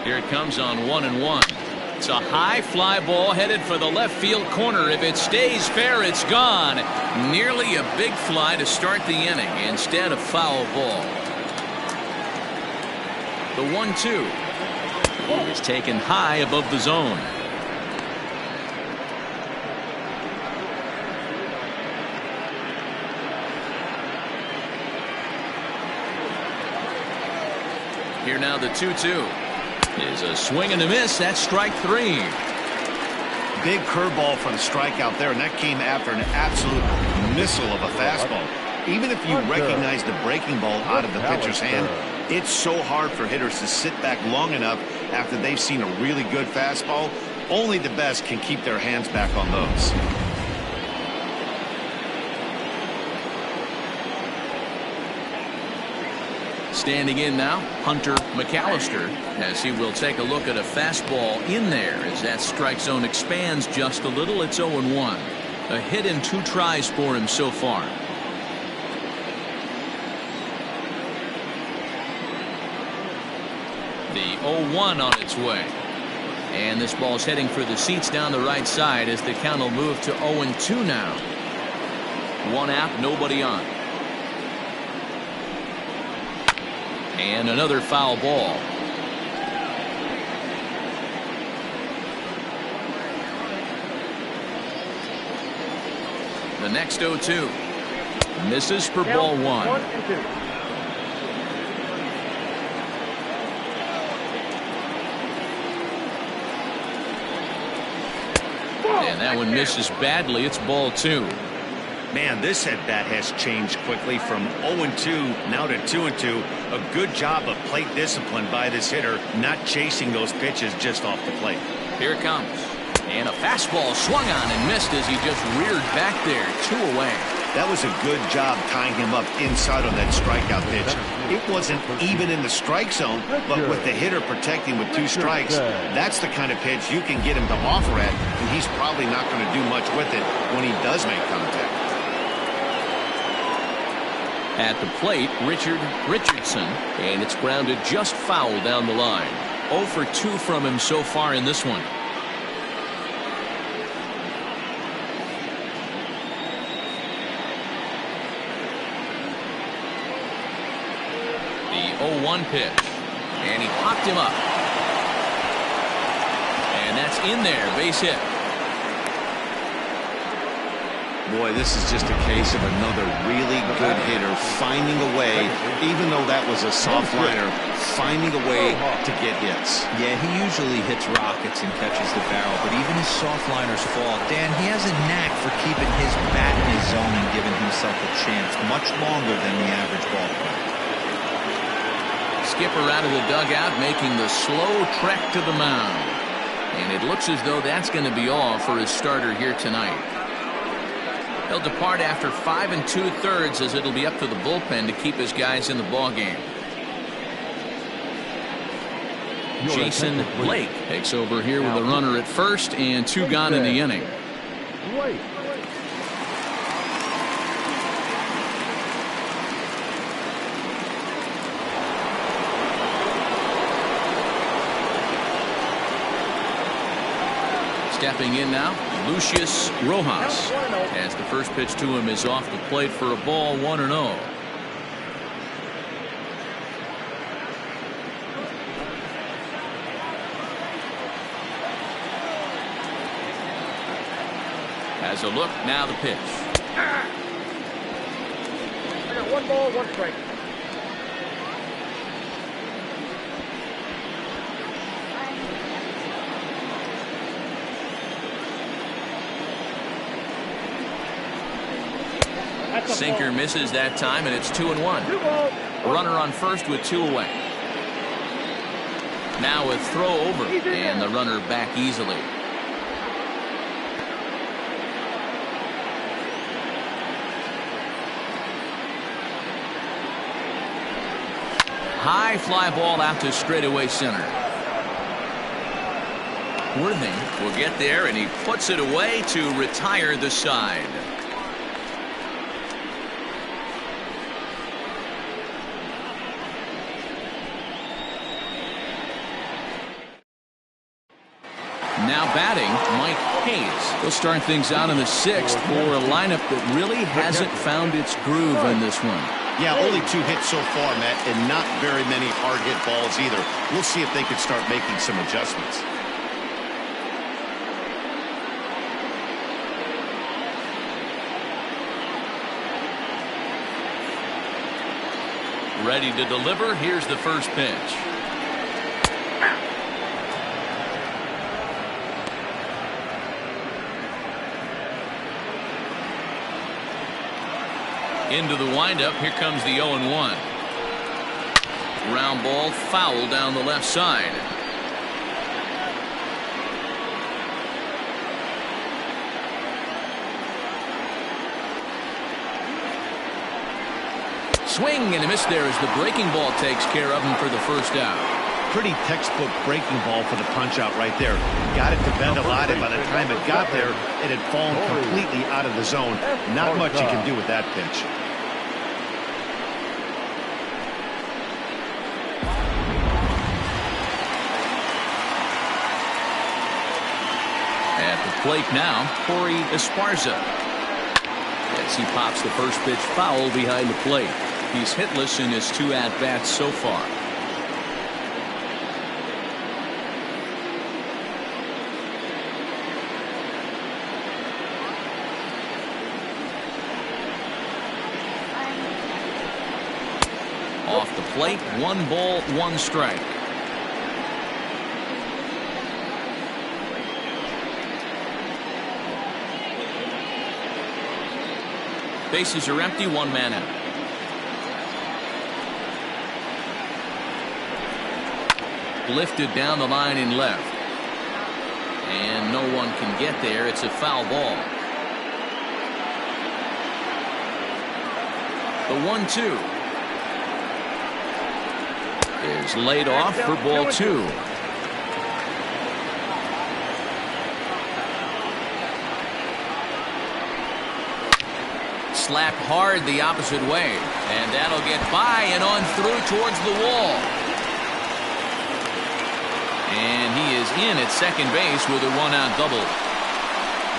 Here it comes on 1-1. It's a high fly ball headed for the left field corner. If it stays fair, it's gone. Nearly a big fly to start the inning. Instead, a foul ball. The 1-2 is taken high above the zone. Here now the 2-2 is a swing and a miss. That's strike 3. Big curveball for the strikeout there, and that came after an absolute missile of a fastball. Even if you recognize the breaking ball out of the pitcher's hand, it's so hard for hitters to sit back long enough after they've seen a really good fastball. Only the best can keep their hands back on those. Standing in now, Hunter McAllister, as he will take a look at a fastball in there as that strike zone expands just a little. It's 0-1. A hit in 2 tries for him so far. The 0-1 on its way. And this ball's heading for the seats down the right side as the count will move to 0-2 now. 1 out, nobody on. And another foul ball. The next 0-2 misses for ball 1. And that one misses badly. It's ball 2. Man, this at-bat has changed quickly from 0-2 now to 2-2. A good job of plate discipline by this hitter, not chasing those pitches just off the plate. Here it comes. And a fastball swung on and missed as he just reared back there. 2 away. That was a good job tying him up inside on that strikeout pitch. It wasn't even in the strike zone, but with the hitter protecting with 2 strikes, that's the kind of pitch you can get him to offer at, and he's probably not going to do much with it when he does make contact. At the plate, Richard Richardson, and it's grounded just foul down the line. 0 for 2 from him so far in this one. The 0-1 pitch, and he popped him up. And that's in there, base hit. Boy, this is just a case of another really good hitter finding a way, even though that was a soft liner, finding a way to get hits. Yeah, he usually hits rockets and catches the barrel, but even his soft liners fall. Dan, he has a knack for keeping his bat in his zone and giving himself a chance much longer than the average ball player. Skipper out of the dugout, making the slow trek to the mound. And it looks as though that's going to be all for his starter here tonight. He'll depart after 5 2/3 as it'll be up to the bullpen to keep his guys in the ball game. Jason Blake takes over here with a runner at first and 2 gone in the inning. Stepping in now, Lucius Rojas, as the first pitch to him is off the plate for a ball, 1-0. Has a look, now the pitch. I got 1 ball, 1 strike. Sinker misses that time, and it's 2-1. Runner on first with 2 away. Now a throw over, and the runner back easily. High fly ball out to straightaway center. Worthing will get there, and he puts it away to retire the side. Now batting, Mike Hayes. He'll start things out in the 6th for a lineup that really hasn't found its groove in this one. Yeah, only 2 hits so far, Matt, and not very many hard hit balls either. We'll see if they can start making some adjustments. Ready to deliver. Here's the first pitch. Into the windup. Here comes the 0-1. Ground ball foul down the left side. Swing and a miss there as the breaking ball takes care of him for the first out. Pretty textbook breaking ball for the punch out right there. Got it to bend a lot, and by the time it got there, it had fallen completely out of the zone. Not much you can do with that pitch. At the plate now, Corey Esparza. As he pops the first pitch foul behind the plate. He's hitless in his 2 at-bats so far. Off the plate, 1 ball, 1 strike. Bases are empty, 1 man out. Lifted down the line in left. And no one can get there. It's a foul ball. The 1-2 is laid off for ball 2. Slapped hard the opposite way, and that'll get by and on through towards the wall. And he is in at second base with a 1-out double.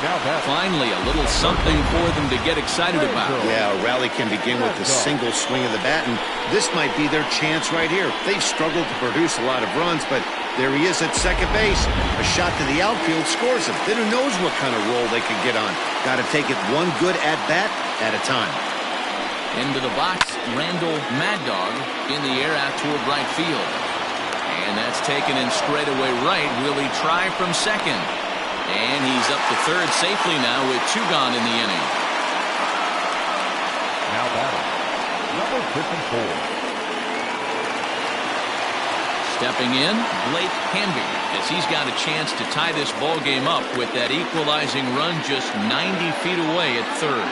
Finally, a little something for them to get excited about. Yeah, a rally can begin with a single swing of the bat, and this might be their chance right here. They've struggled to produce a lot of runs, but there he is at second base. A shot to the outfield scores him. Then who knows what kind of roll they could get on. Got to take it one good at-bat at a time. Into the box, Randall Mad Dog in the air out toward right field. And that's taken in straightaway right. Will he try from second? And he's up to third safely now with 2 gone in the inning. Now batting, number 54. Stepping in, Blake Hamby, as he's got a chance to tie this ball game up with that equalizing run just 90 feet away at third.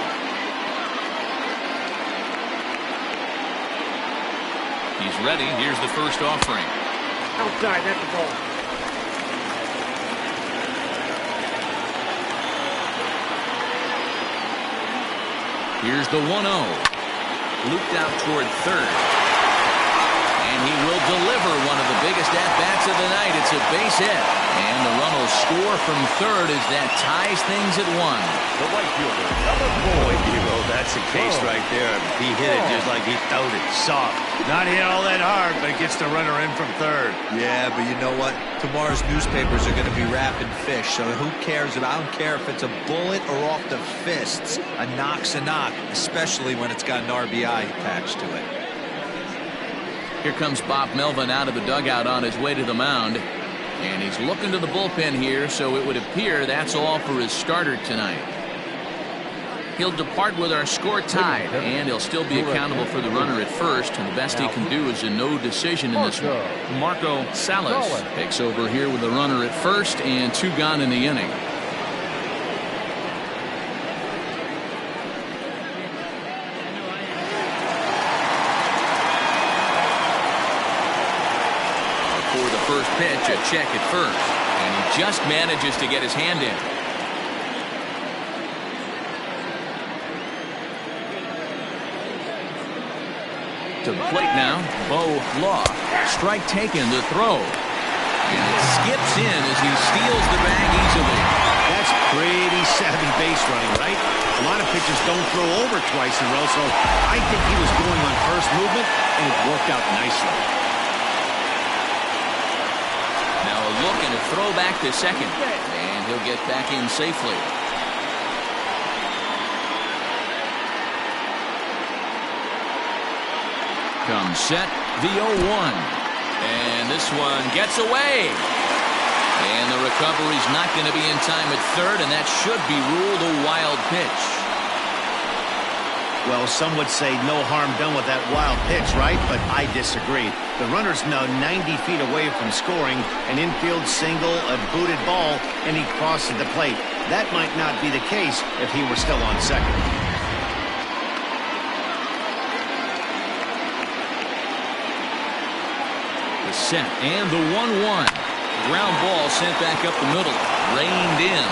He's ready. Here's the first offering. Outside, that's the ball. Here's the 1-0. Looped out toward third. And he will deliver one of the biggest at-bats of the night. It's a base hit. And the run will score from third as that ties things at 1. The right fielder, number 4. Boy, Debo, that's the case right there. He hit it just like he throwed it. Soft. Not hit all that hard, but it gets the runner in from third. Yeah, but you know what? Tomorrow's newspapers are going to be wrapping fish, so who cares about? I don't care if it's a bullet or off the fists. A knock's a knock, especially when it's got an RBI attached to it. Here comes Bob Melvin out of the dugout on his way to the mound. And he's looking to the bullpen here, so it would appear that's all for his starter tonight. He'll depart with our score tied, and he'll still be accountable for the runner at first, and the best he can do is a no decision in this one. Marco Salas takes over here with the runner at first and 2 gone in the inning. For the first pitch, a check at first, and he just manages to get his hand in. To the plate now, Bo Law. Strike taken, the throw. And it skips in as he steals the bag easily. That's pretty savvy base running, right? A lot of pitchers don't throw over twice in a row, so I think he was going on first movement, and it worked out nicely. Now a look and a throw back to second. And he'll get back in safely. Comes set, the 0-1. And this one gets away. And the recovery's not going to be in time at third, and that should be ruled a wild pitch. Well, some would say no harm done with that wild pitch, right? But I disagree. The runner's now 90 feet away from scoring, an infield single, a booted ball, and he crosses the plate. That might not be the case if he were still on second. The set and the 1-1. Ground ball sent back up the middle. Reined in.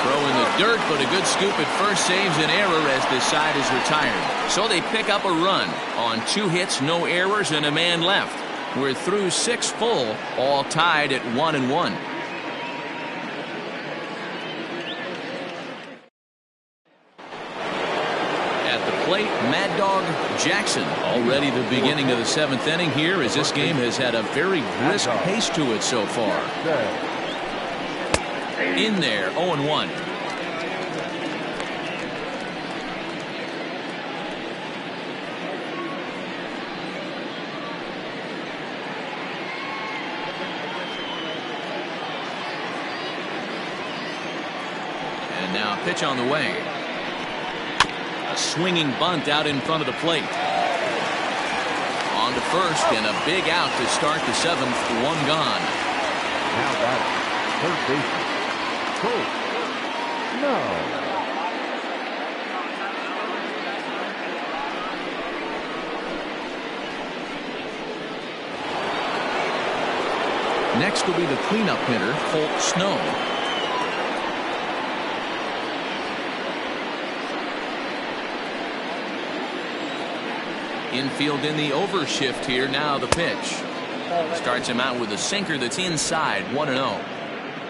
Throw in the dirt, but a good scoop at first saves an error as this side is retired. So they pick up a run on 2 hits, no errors, and a man left. We're through 6 full, all tied at 1-1. At the plate, Mad Dog Jackson. Already the beginning of the 7th inning here, as this game has had a very brisk pace to it so far. In there, 0-1. And now a pitch on the way. A swinging bunt out in front of the plate. On to first, and a big out to start the 7th. 1 gone. Now batting, third baseman, Coach. No. Next will be the cleanup hitter, Colt Snow. Infield in the overshift here. Now the pitch. Starts him out with a sinker that's inside. 1-0.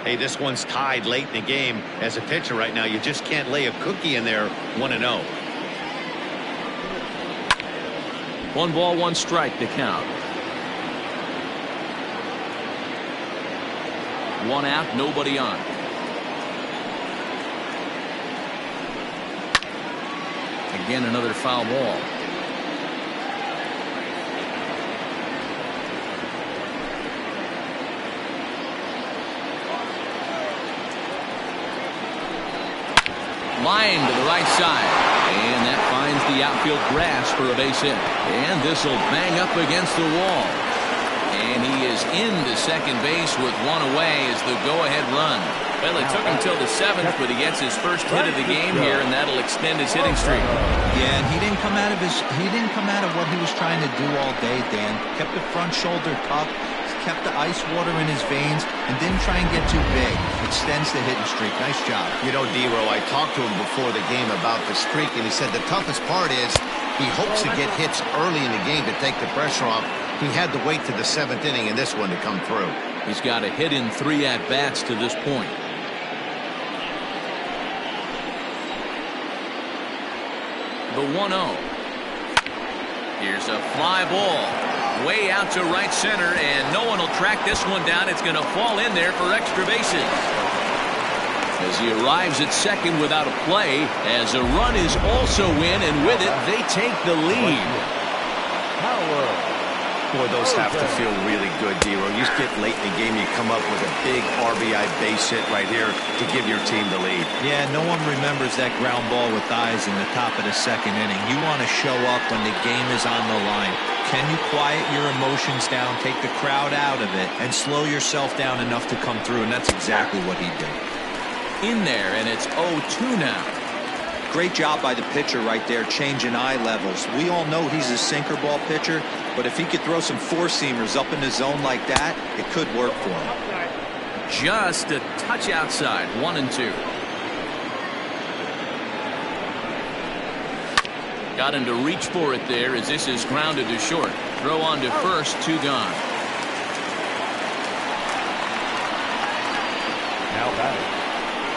Hey, this one's tied late in the game. As a pitcher right now, you just can't lay a cookie in there 1-0. 1 ball, 1 strike to count. 1 out, nobody on. Again, another foul ball. Line to the right side, and that finds the outfield grass for a base hit. And this will bang up against the wall. And he is into second base with 1 away as the go-ahead run. Well, it took him till the 7th, but he gets his first hit of the game here, and that'll extend his hitting streak. Yeah, and he didn't come out of what he was trying to do all day, Dan. Kept the front shoulder tucked, kept the ice water in his veins, and didn't try and get too big. Extends the hitting streak. Nice job. You know, D-Row, I talked to him before the game about the streak, and he said the toughest part is he hopes to get hits early in the game to take the pressure off. He had to wait to the 7th inning in this one to come through. He's got a hit in 3 at-bats to this point. The 1-0. Here's a fly ball. Way out to right center, and no one will track this one down. It's going to fall in there for extra bases. As he arrives at second without a play, as a run is also in, and with it, they take the lead. Boy, those have to feel really good, D-Row. You get late in the game, you come up with a big RBI base hit right here to give your team the lead. Yeah, no one remembers that ground ball with eyes in the top of the 2nd inning. You want to show up when the game is on the line. Can you quiet your emotions down, take the crowd out of it, and slow yourself down enough to come through? And that's exactly what he did. In there, and it's 0-2 now. Great job by the pitcher right there, changing eye levels. We all know he's a sinker ball pitcher, but if he could throw some 4-seamers up in the zone like that, it could work for him. Just a touch outside, 1-2. Got him to reach for it there as this is grounded to short. Throw on to first, 2 gone. Now batting,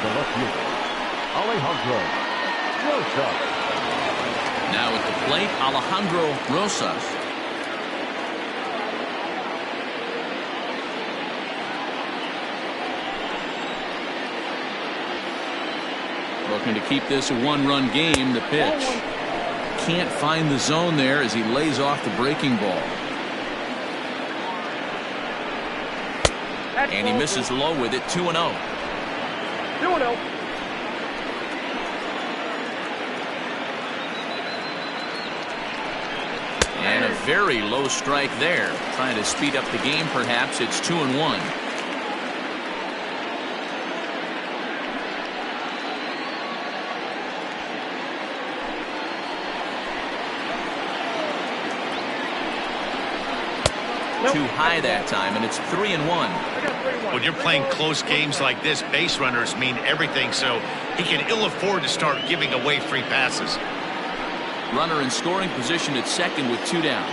the left fielder, Alejandro Rosas. Now at the plate, Alejandro Rosas. Looking to keep this a 1-run game. The pitch. Can't find the zone there as he lays off the breaking ball. And he misses low with it. 2-0. 2-0. And a very low strike there. Trying to speed up the game, perhaps. It's 2-1. Too high that time, and it's 3-1. When you're playing close games like this, base runners mean everything, so he can ill afford to start giving away free passes. Runner in scoring position at second with 2 down.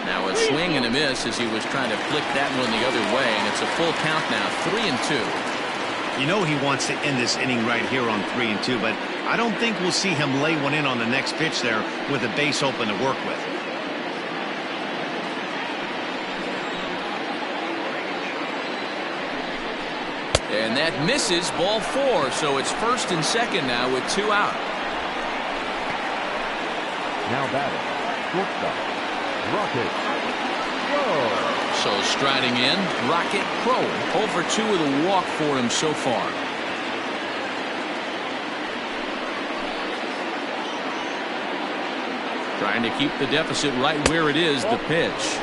Now a swing and a miss as he was trying to flick that one the other way, and it's a full count now, 3-2. You know he wants to end this inning right here on 3-2, but I don't think we'll see him lay one in on the next pitch there with a base open to work with. And that misses, ball 4, so it's first and second now with 2 out. Now batting, shortstop, Rocket Crow. So striding in, Rocket Crow. 0 for 2 with a walk for him so far. Trying to keep the deficit right where it is, the pitch.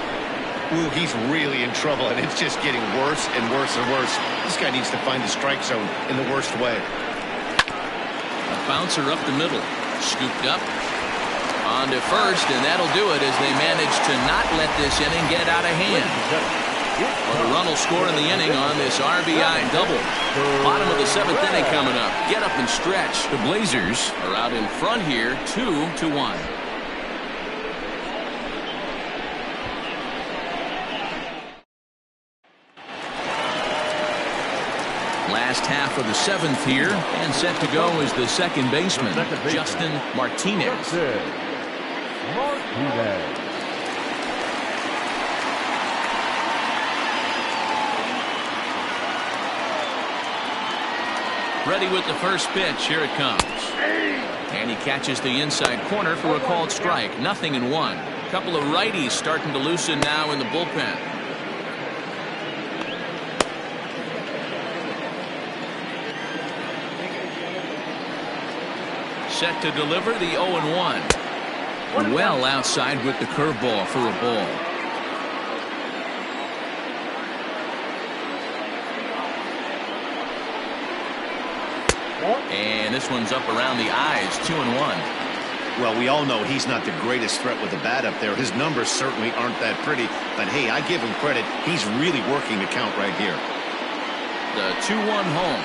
Ooh, he's really in trouble, and it's just getting worse and worse and worse. This guy needs to find the strike zone in the worst way. A bouncer up the middle. Scooped up. On to first, and that'll do it as they manage to not let this inning get out of hand. Well, the run will score in the inning on this RBI double. Bottom of the 7th inning coming up. Get up and stretch. The Blazers are out in front here, 2-1. Last half of the 7th here, and set to go is the second baseman, Justin Martinez. Ready with the first pitch. Here it comes. And he catches the inside corner for a called strike. 0-1. A couple of righties starting to loosen now in the bullpen. Set to deliver the 0-1. Well outside with the curveball for a ball. And this one's up around the eyes. 2-1. Well, we all know he's not the greatest threat with the bat up there. His numbers certainly aren't that pretty. But, hey, I give him credit. He's really working the count right here. The 2-1 home.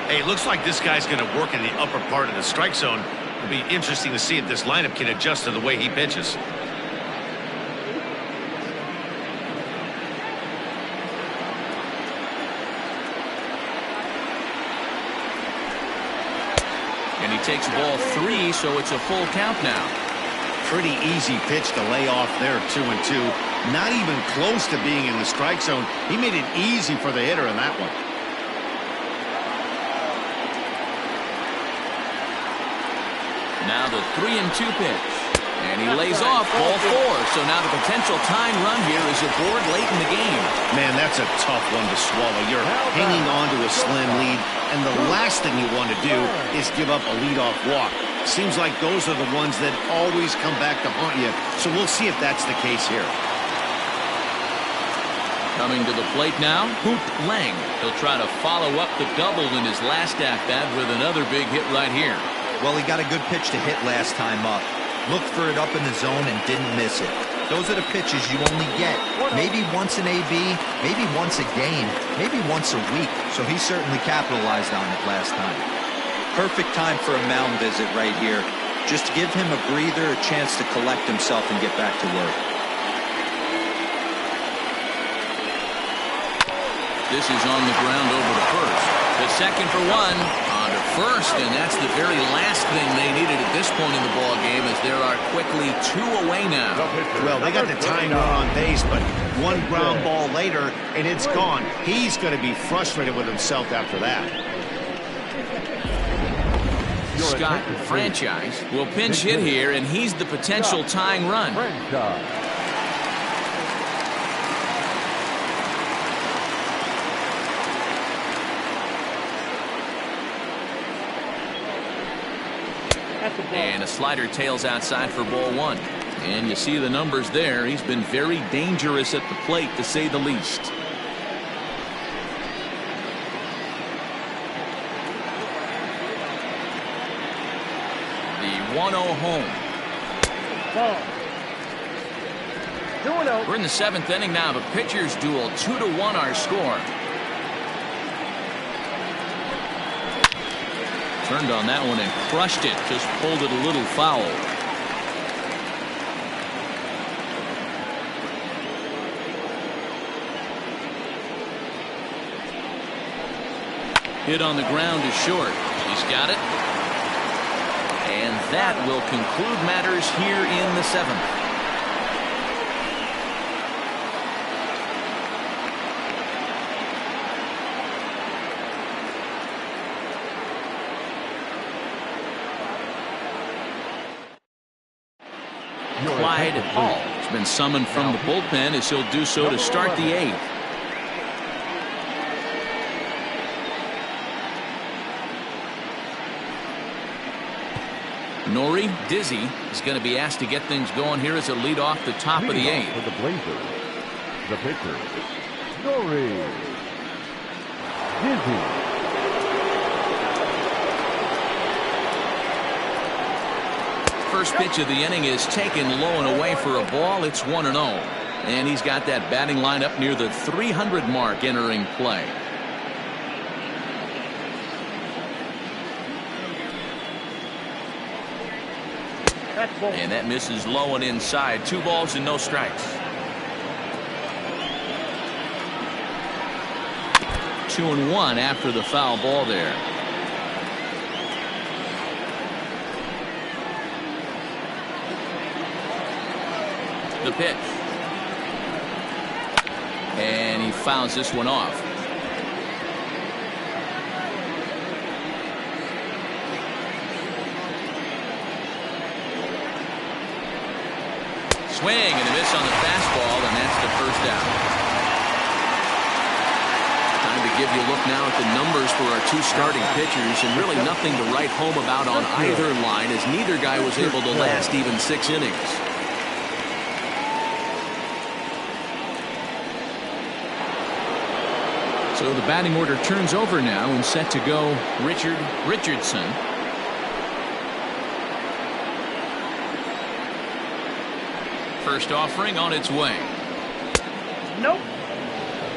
Hey, it looks like this guy's going to work in the upper part of the strike zone. It'll be interesting to see if this lineup can adjust to the way he pitches. And he takes ball 3, so it's a full count now. Pretty easy pitch to lay off there, 2-2. Not even close to being in the strike zone. He made it easy for the hitter in that one. Now the 3-2 pitch. And he lays off ball 4. So now the potential tying run here is aboard late in the game. Man, that's a tough one to swallow. You're hanging on to a slim lead, and the last thing you want to do is give up a leadoff walk. Seems like those are the ones that always come back to haunt you. So we'll see if that's the case here. Coming to the plate now, Hoop Lang. He'll try to follow up the double in his last at-bat with another big hit right here. Well, he got a good pitch to hit last time up. Looked for it up in the zone and didn't miss it. Those are the pitches you only get. Maybe once an AB, maybe once a game, maybe once a week. So he certainly capitalized on it last time. Perfect time for a mound visit right here. Just to give him a breather, a chance to collect himself and get back to work. This is on the ground over to first. The second for 1 on to first, and that's the very last thing they needed at this point in the ball game, as there are quickly 2 away now. Well, they got the tying run on base, but one ground ball later, and it's gone. He's going to be frustrated with himself after that. Scott Franchise will pinch hit here, and he's the potential tying run. And a slider tails outside for ball 1. And you see the numbers there. He's been very dangerous at the plate, to say the least. The 1-0 home. We're in the 7th inning now. The pitchers duel. 2-1 our score. Turned on that one and crushed it. Just pulled it a little foul. Hit on the ground is short. He's got it. And that will conclude matters here in the 7th. Clyde Hall has been summoned from the bullpen, as he'll do so to start the 8th. Nori Dizzy is going to be asked to get things going here as a lead off the top of the 8th. For the Blazers, the pitcher, Nori Dizzy. First pitch of the inning is taken low and away for a ball. It's 1-0. And he's got that batting line up near the 300 mark entering play. And that misses low and inside. 2 balls and no strikes. 2-1 after the foul ball there. The pitch. And he fouls this one off. Swing and a miss on the fastball, and that's the first out. Time to give you a look now at the numbers for our two starting pitchers, and really nothing to write home about on either line, as neither guy was able to last even 6 innings. So the batting order turns over now, and set to go Richard Richardson. First offering on its way. Nope.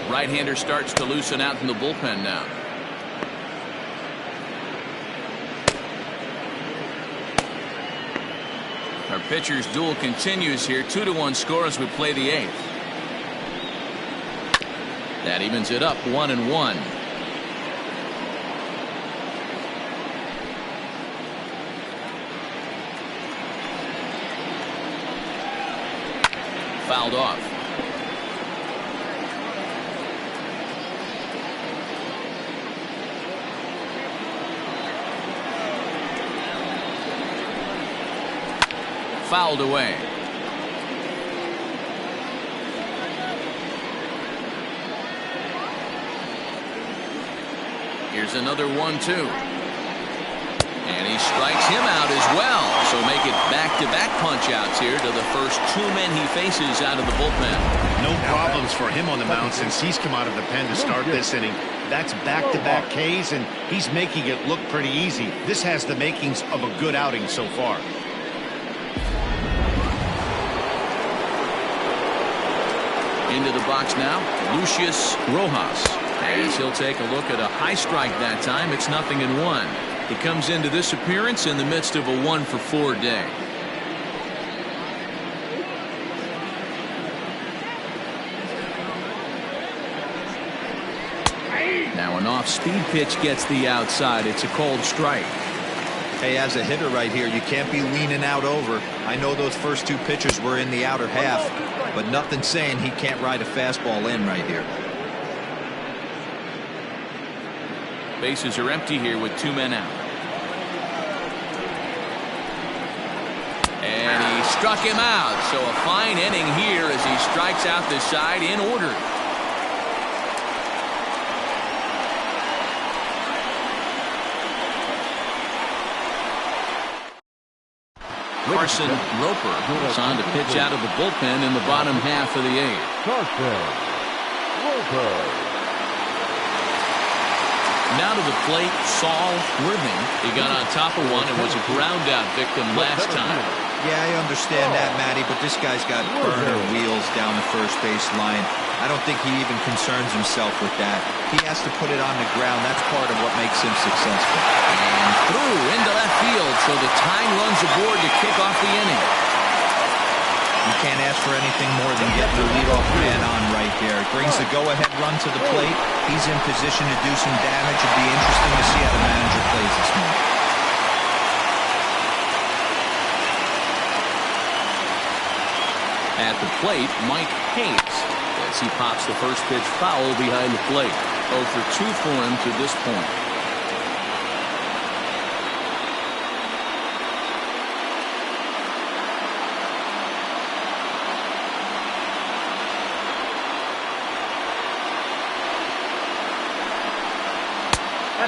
Right-hander starts to loosen out in the bullpen now. Our pitcher's duel continues here. 2-1 score as we play the 8th. That evens it up 1-1. Fouled off. Fouled away. Here's another 1-2. And he strikes him out as well. So make it back-to-back punch-outs here to the first 2 men he faces out of the bullpen. No problems for him on the mound since he's come out of the pen to start this inning. That's back-to-back Ks, and he's making it look pretty easy. This has the makings of a good outing so far. Into the box now, Lucius Rojas. As he'll take a look at a high strike that time. It's 0-1. He comes into this appearance in the midst of a 1-for-4 day. Now an off-speed pitch gets the outside. It's a cold strike. Hey, as a hitter right here, you can't be leaning out over. I know those first 2 pitches were in the outer half, but nothing saying he can't ride a fastball in right here. Bases are empty here with 2 men out. And he struck him out. So a fine inning here as he strikes out the side in order. Carson Roper is on to pitch out of the bullpen in the bottom half of the 8th. Carson Roper. Now to the plate, Saul Worthing. He got on top of one and was a ground out victim last time. Yeah, I understand that, Matty, but this guy's got burner wheels down the first base line. I don't think he even concerns himself with that. He has to put it on the ground. That's part of what makes him successful. And through into left field, so the tying runs aboard to kick off the inning. You can't ask for anything more than getting the leadoff man on right there. It brings the go-ahead run to the plate. He's in position to do some damage. It'd be interesting to see how the manager plays this one. At the plate, Mike Hayes, as he pops the first pitch foul behind the plate. 0 for 2 for him to this point.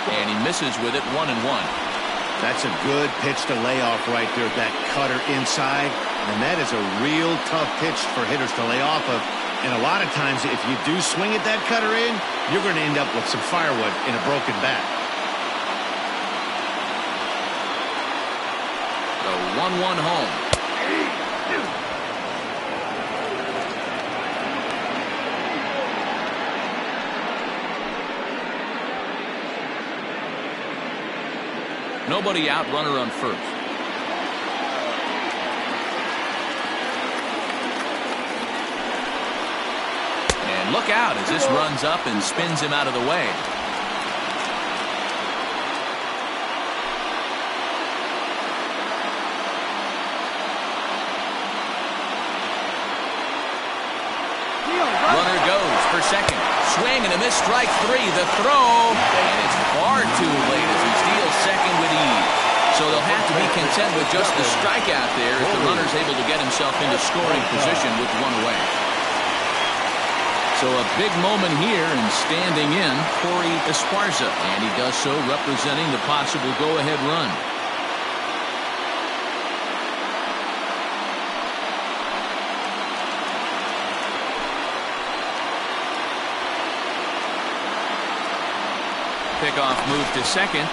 And he misses with it 1-1. That's a good pitch to lay off right there, that cutter inside. And that is a real tough pitch for hitters to lay off of. And a lot of times, if you do swing at that cutter in, you're going to end up with some firewood in a broken bat. The 1-1 home. Nobody out, runner on first. And Look out as this runs up and spins him out of the way. Runner goes for second. Swing and a miss, strike three. The throw, and it's far too late as he steals second with ease. So they'll have to be content with just the strikeout there if the runner's able to get himself into scoring position with one away. So a big moment here, and standing in, Corey Esparza, and he does so representing the possible go-ahead run. Pickoff move to second,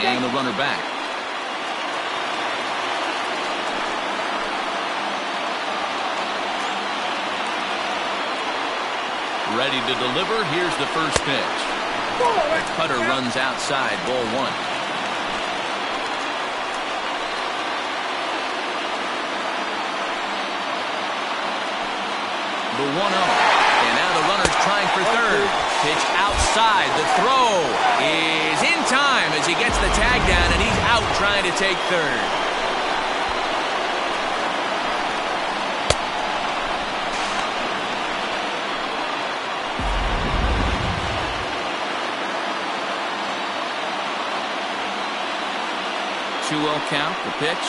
and the runner back. Ready to deliver. Here's the first pitch. The cutter runs outside, ball one. The 1-0. And now the runner's trying for third. Pitch outside. The throw is in time as he gets the tag down, and he's out trying to take third. Count. The pitch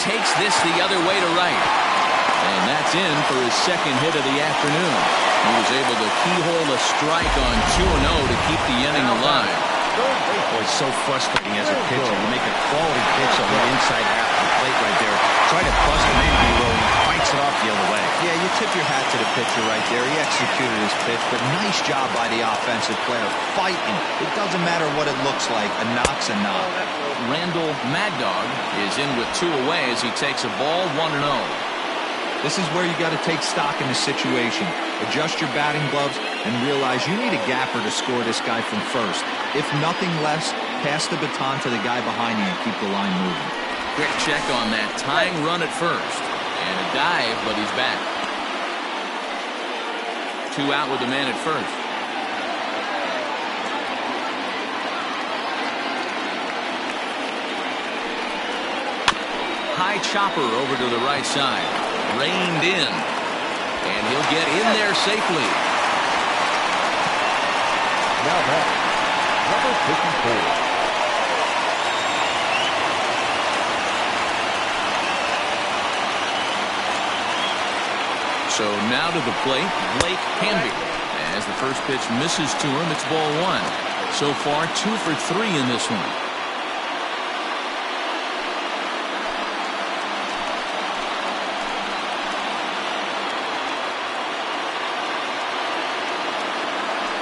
takes this the other way to right, and that's in for his second hit of the afternoon. He was able to keyhole a strike on 2-0 to keep the inning alive. Boy, it's so frustrating as a pitcher. You make a quality pitch on the inside half of the plate right there. Try to bust him in, he fights it off the other way. Yeah, you tip your hat to the pitcher right there. He executed his pitch, but nice job by the offensive player fighting. It doesn't matter what it looks like. A knock's a knock. Randall Mad Dog is in with two away as he takes a ball 1-0. This is where you got to take stock in the situation. Adjust your batting gloves and realize you need a gapper to score this guy from first. If nothing less, pass the baton to the guy behind you and keep the line moving. Quick check on that tying run at first. And a dive, but he's back. 2 out with the man at first. High chopper over to the right side. Reined in. And he'll get in there safely. Now back, number 54. So now to the plate, Blake Canby. As the first pitch misses to him, it's ball one. So far, 2 for 3 in this one.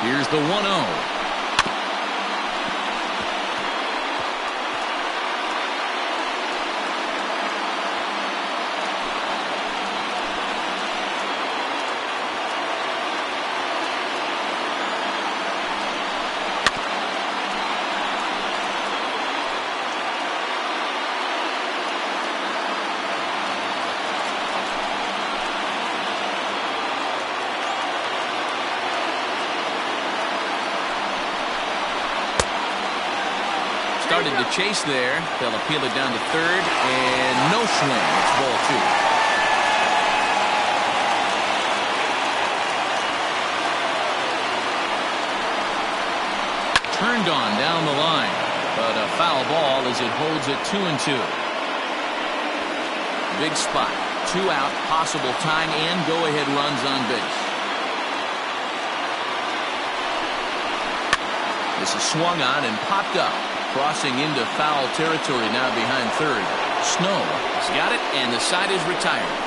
Here's the 1-0. Started to chase there. They'll appeal it down to third, and no swing. It's ball 2. Turned on down the line, but a foul ball as it holds it 2-2. Big spot. 2 out, possible tying and go-ahead runs on base. This is swung on and popped up. Crossing into foul territory now behind third. Snow has got it, and the side is retired.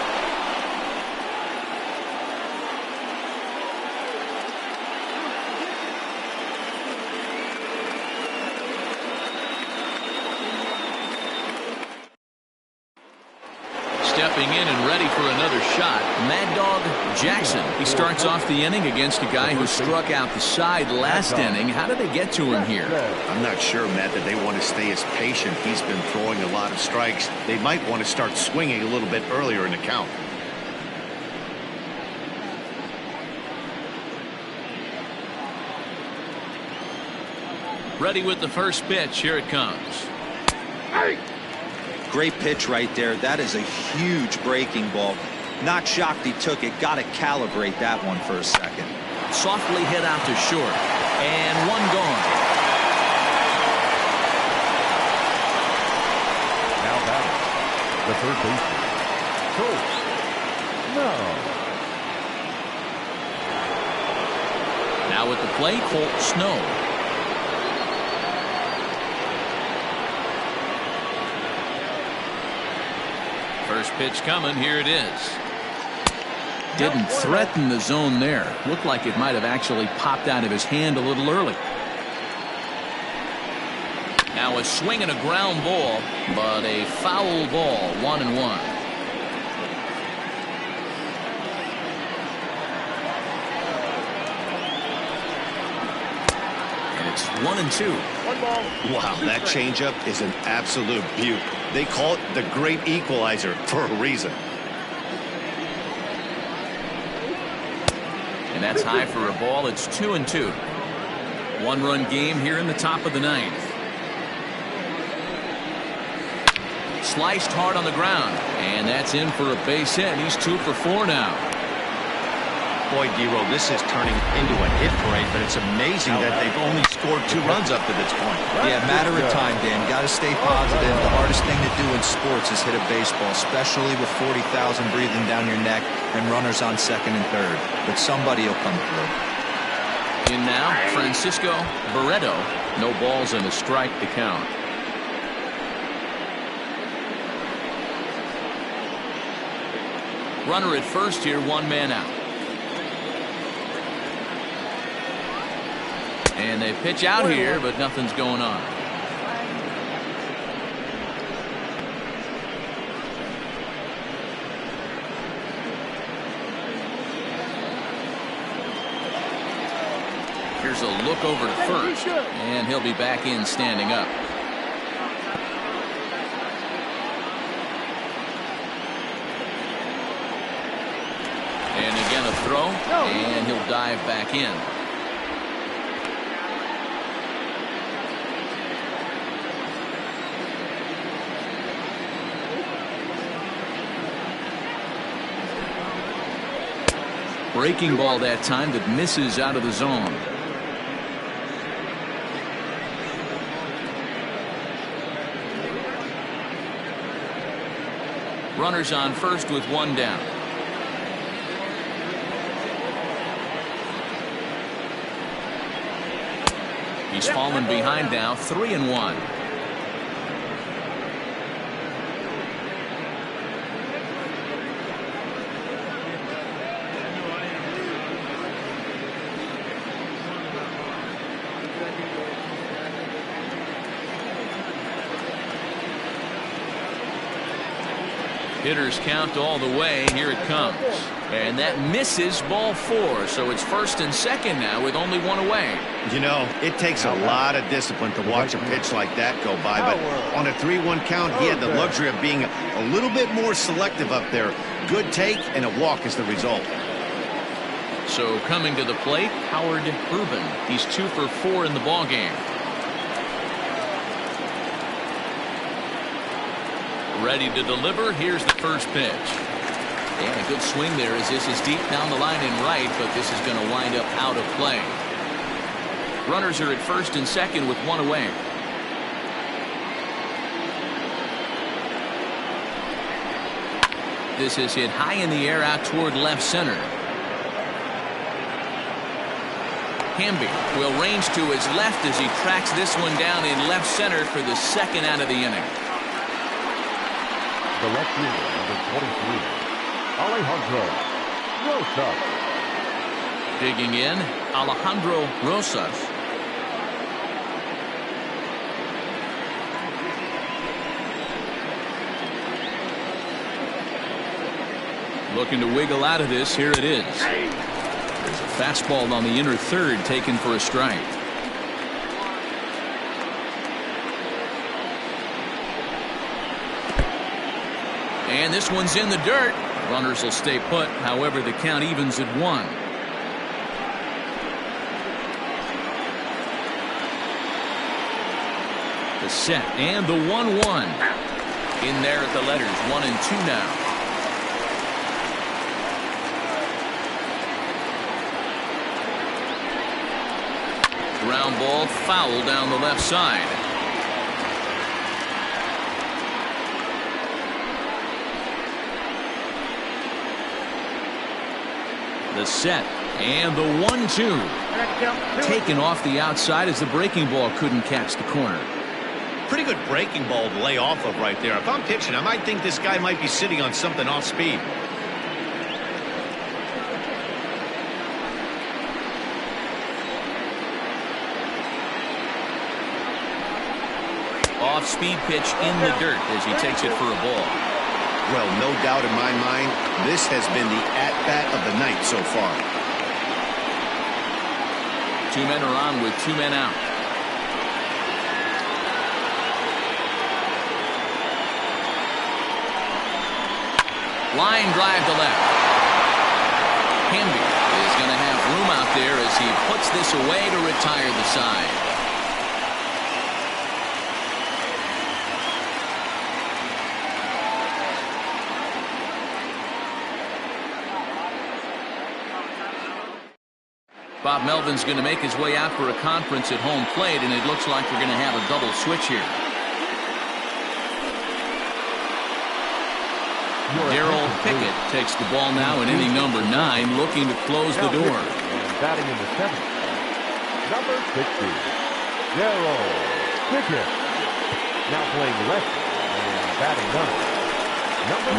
Stepping in and ready for another shot, Mad Dog Jackson. He starts off the inning against a guy who struck out the side last inning. How did they get to him here? I'm not sure, Matt, that they want to stay as patient. He's been throwing a lot of strikes. They might want to start swinging a little bit earlier in the count. Ready with the first pitch. Here it comes. Great pitch right there. That is a huge breaking ball. Not shocked he took it. Got to calibrate that one for a second. Softly hit out to short. And one gone. Now batting, the third baseman, Colt Snow. Now at the plate, Colt Snow. First pitch coming. Here it is. Didn't threaten the zone there. Looked like it might have actually popped out of his hand a little early. Now a swing and a ground ball, but a foul ball. 1-1. And it's 1-2. Wow, that changeup is an absolute beaut. They call it the great equalizer for a reason. And that's high for a ball. It's 2-2. One-run game here in the top of the ninth. Sliced hard on the ground, and that's in for a base hit. He's 2 for 4 now. Boy, Dero, this is turning into a hit parade, but it's amazing that they've only scored 2 runs up to this point. Yeah, matter of time, Dan. Got to stay positive. The hardest thing to do in sports is hit a baseball, especially with 40,000 breathing down your neck and runners on second and third. But somebody will come through. In now, Francisco Barreto. No balls and a strike to count. Runner at first here, 1 man out. And they pitch out here, but nothing's going on. Here's a look over to first, and he'll be back in standing up. And again a throw, and he'll dive back in. Breaking ball that time that misses out of the zone. Runners on first with 1 down. He's fallen behind now, 3-1. Hitters count all the way. Here it comes. And that misses, ball 4. So it's first and second now with only 1 away. You know, it takes a lot of discipline to watch a pitch like that go by. But on a 3-1 count, he had the luxury of being a little bit more selective up there. Good take and a walk is the result. So coming to the plate, Howard Urban. He's 2 for 4 in the ballgame. Ready to deliver. Here's the first pitch. And a good swing there as this is deep down the line and right, but this is going to wind up out of play. Runners are at first and second with 1 away. This is hit high in the air out toward left center. Hamby will range to his left as he tracks this one down in left center for the second out of the inning. The left fielder, number 23, Alejandro Rosas. Digging in, Alejandro Rosas. Looking to wiggle out of this. Here it is. There's a fastball on the inner third taken for a strike. And this one's in the dirt. Runners will stay put. However, the count evens at 1. The set and the 1-1. In there at the letters, 1-2 now. Ground ball foul down the left side. The set and the 1-2. Taken off the outside as the breaking ball couldn't catch the corner. Pretty good breaking ball to lay off of right there. If I'm pitching, I might think this guy might be sitting on something off speed. Off-speed pitch in the dirt as he takes it for a ball. Well, no doubt in my mind, this has been the at-bat of the night so far. 2 men are on with 2 men out. Line drive to left. Hamby is going to have room out there as he puts this away to retire the side. Bob Melvin's going to make his way out for a conference at home plate, and it looks like we're going to have a double switch here. Darrell Pickett takes the ball now in inning number 9, looking to close the door. And batting in the 7th, number 60, Darrell Pickett. Now playing left and batting 9.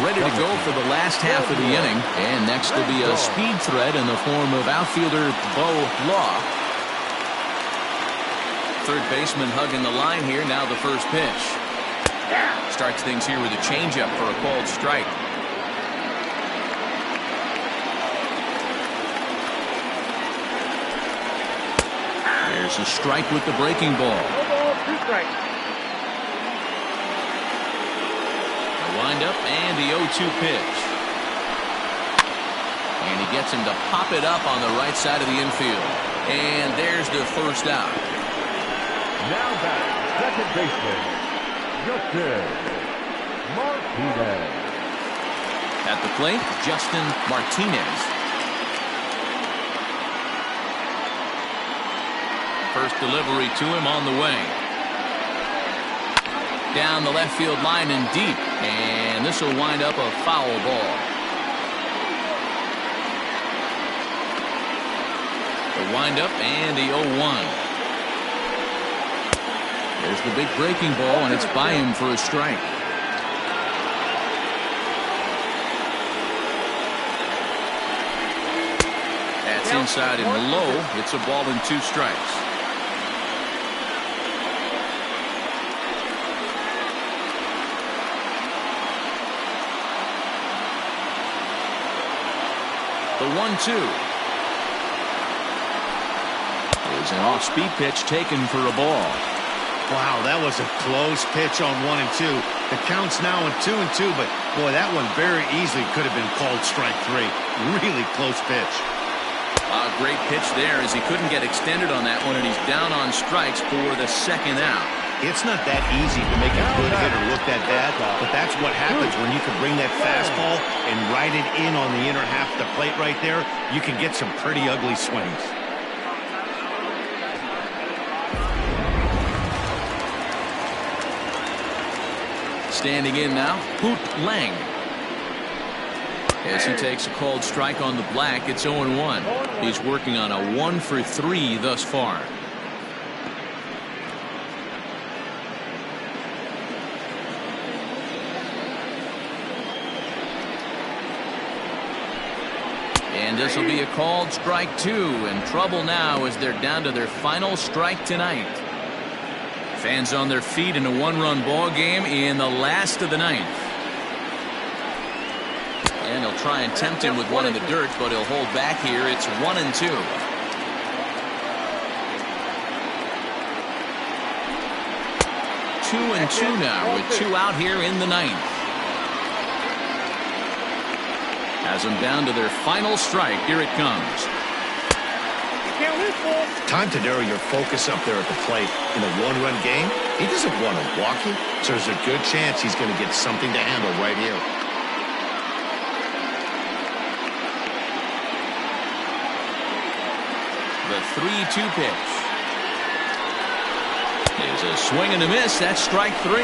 Ready to go for the last half of the inning, and next will be a speed threat in the form of outfielder Bo Law. Third baseman hugging the line here. Now the first pitch. Starts things here with a changeup for a called strike. There's a strike with the breaking ball. Wind up and the 0-2 pitch. And he gets him to pop it up on the right side of the infield. And there's the first out. Now back, second baseman, Justin Martinez. At the plate, Justin Martinez. First delivery to him on the way. Down the left field line and deep, and this will wind up a foul ball. The windup and the 0-1. There's the big breaking ball, and it's by him for a strike. That's inside and low. It's a ball and 2 strikes. The 1-2 is an off-speed pitch taken for a ball. Wow, that was a close pitch on 1 and 2. The count's now in 2 and 2, but boy, that one very easily could have been called strike 3. Really close pitch. A great pitch there as he couldn't get extended on that one, and he's down on strikes for the second out. It's not that easy to make a good hitter look that bad, but that's what happens when you can bring that fastball and ride it in on the inner half of the plate right there. You can get some pretty ugly swings. Standing in now, Hoot Lang. As he takes a called strike on the black, it's 0-1. He's working on a 1 for 3 thus far. And this will be a called strike 2, and trouble now as they're down to their final strike tonight. Fans on their feet in a 1-run ball game in the last of the 9th. And he'll try and tempt him with one in the dirt, but he'll hold back here. It's 1-2. 2-2 now with 2 out here in the 9th. Has them down to their final strike. Here it comes. Time to narrow your focus up there at the plate. In a one-run game, he doesn't want to walk you, so there's a good chance he's going to get something to handle right here. The 3-2 pitch. There's a swing and a miss. That's strike 3.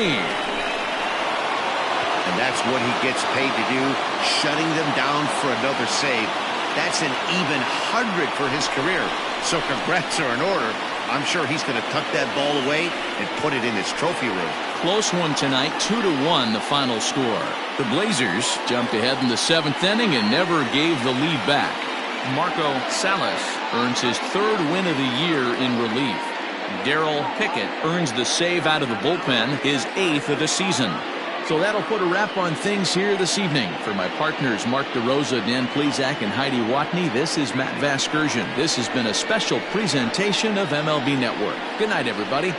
And that's what he gets paid to do, shutting them down for another save. That's an even 100 for his career. So congrats are in order. I'm sure he's going to tuck that ball away and put it in his trophy room. Close one tonight, 2-1 the final score. The Blazers jumped ahead in the 7th inning and never gave the lead back. Marco Salas earns his 3rd win of the year in relief. Darrell Pickett earns the save out of the bullpen, his 8th of the season. So that'll put a wrap on things here this evening. For my partners Mark DeRosa, Dan Plesac, and Heidi Watney, this is Matt Vasgersian. This has been a special presentation of MLB Network. Good night, everybody.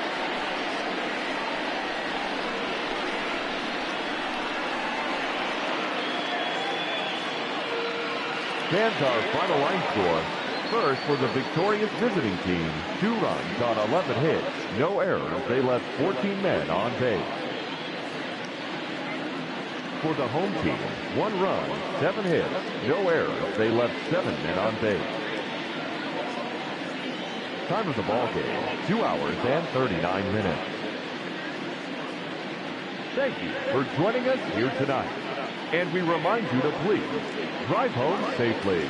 Fans, our final line score. First, for the victorious visiting team, 2 runs on 11 hits, no errors. They left 14 men on base. For the home team, 1 run, 7 hits, no errors. They left 7 men on base. Time of the ball game, 2 hours and 39 minutes. Thank you for joining us here tonight. And we remind you to please drive home safely.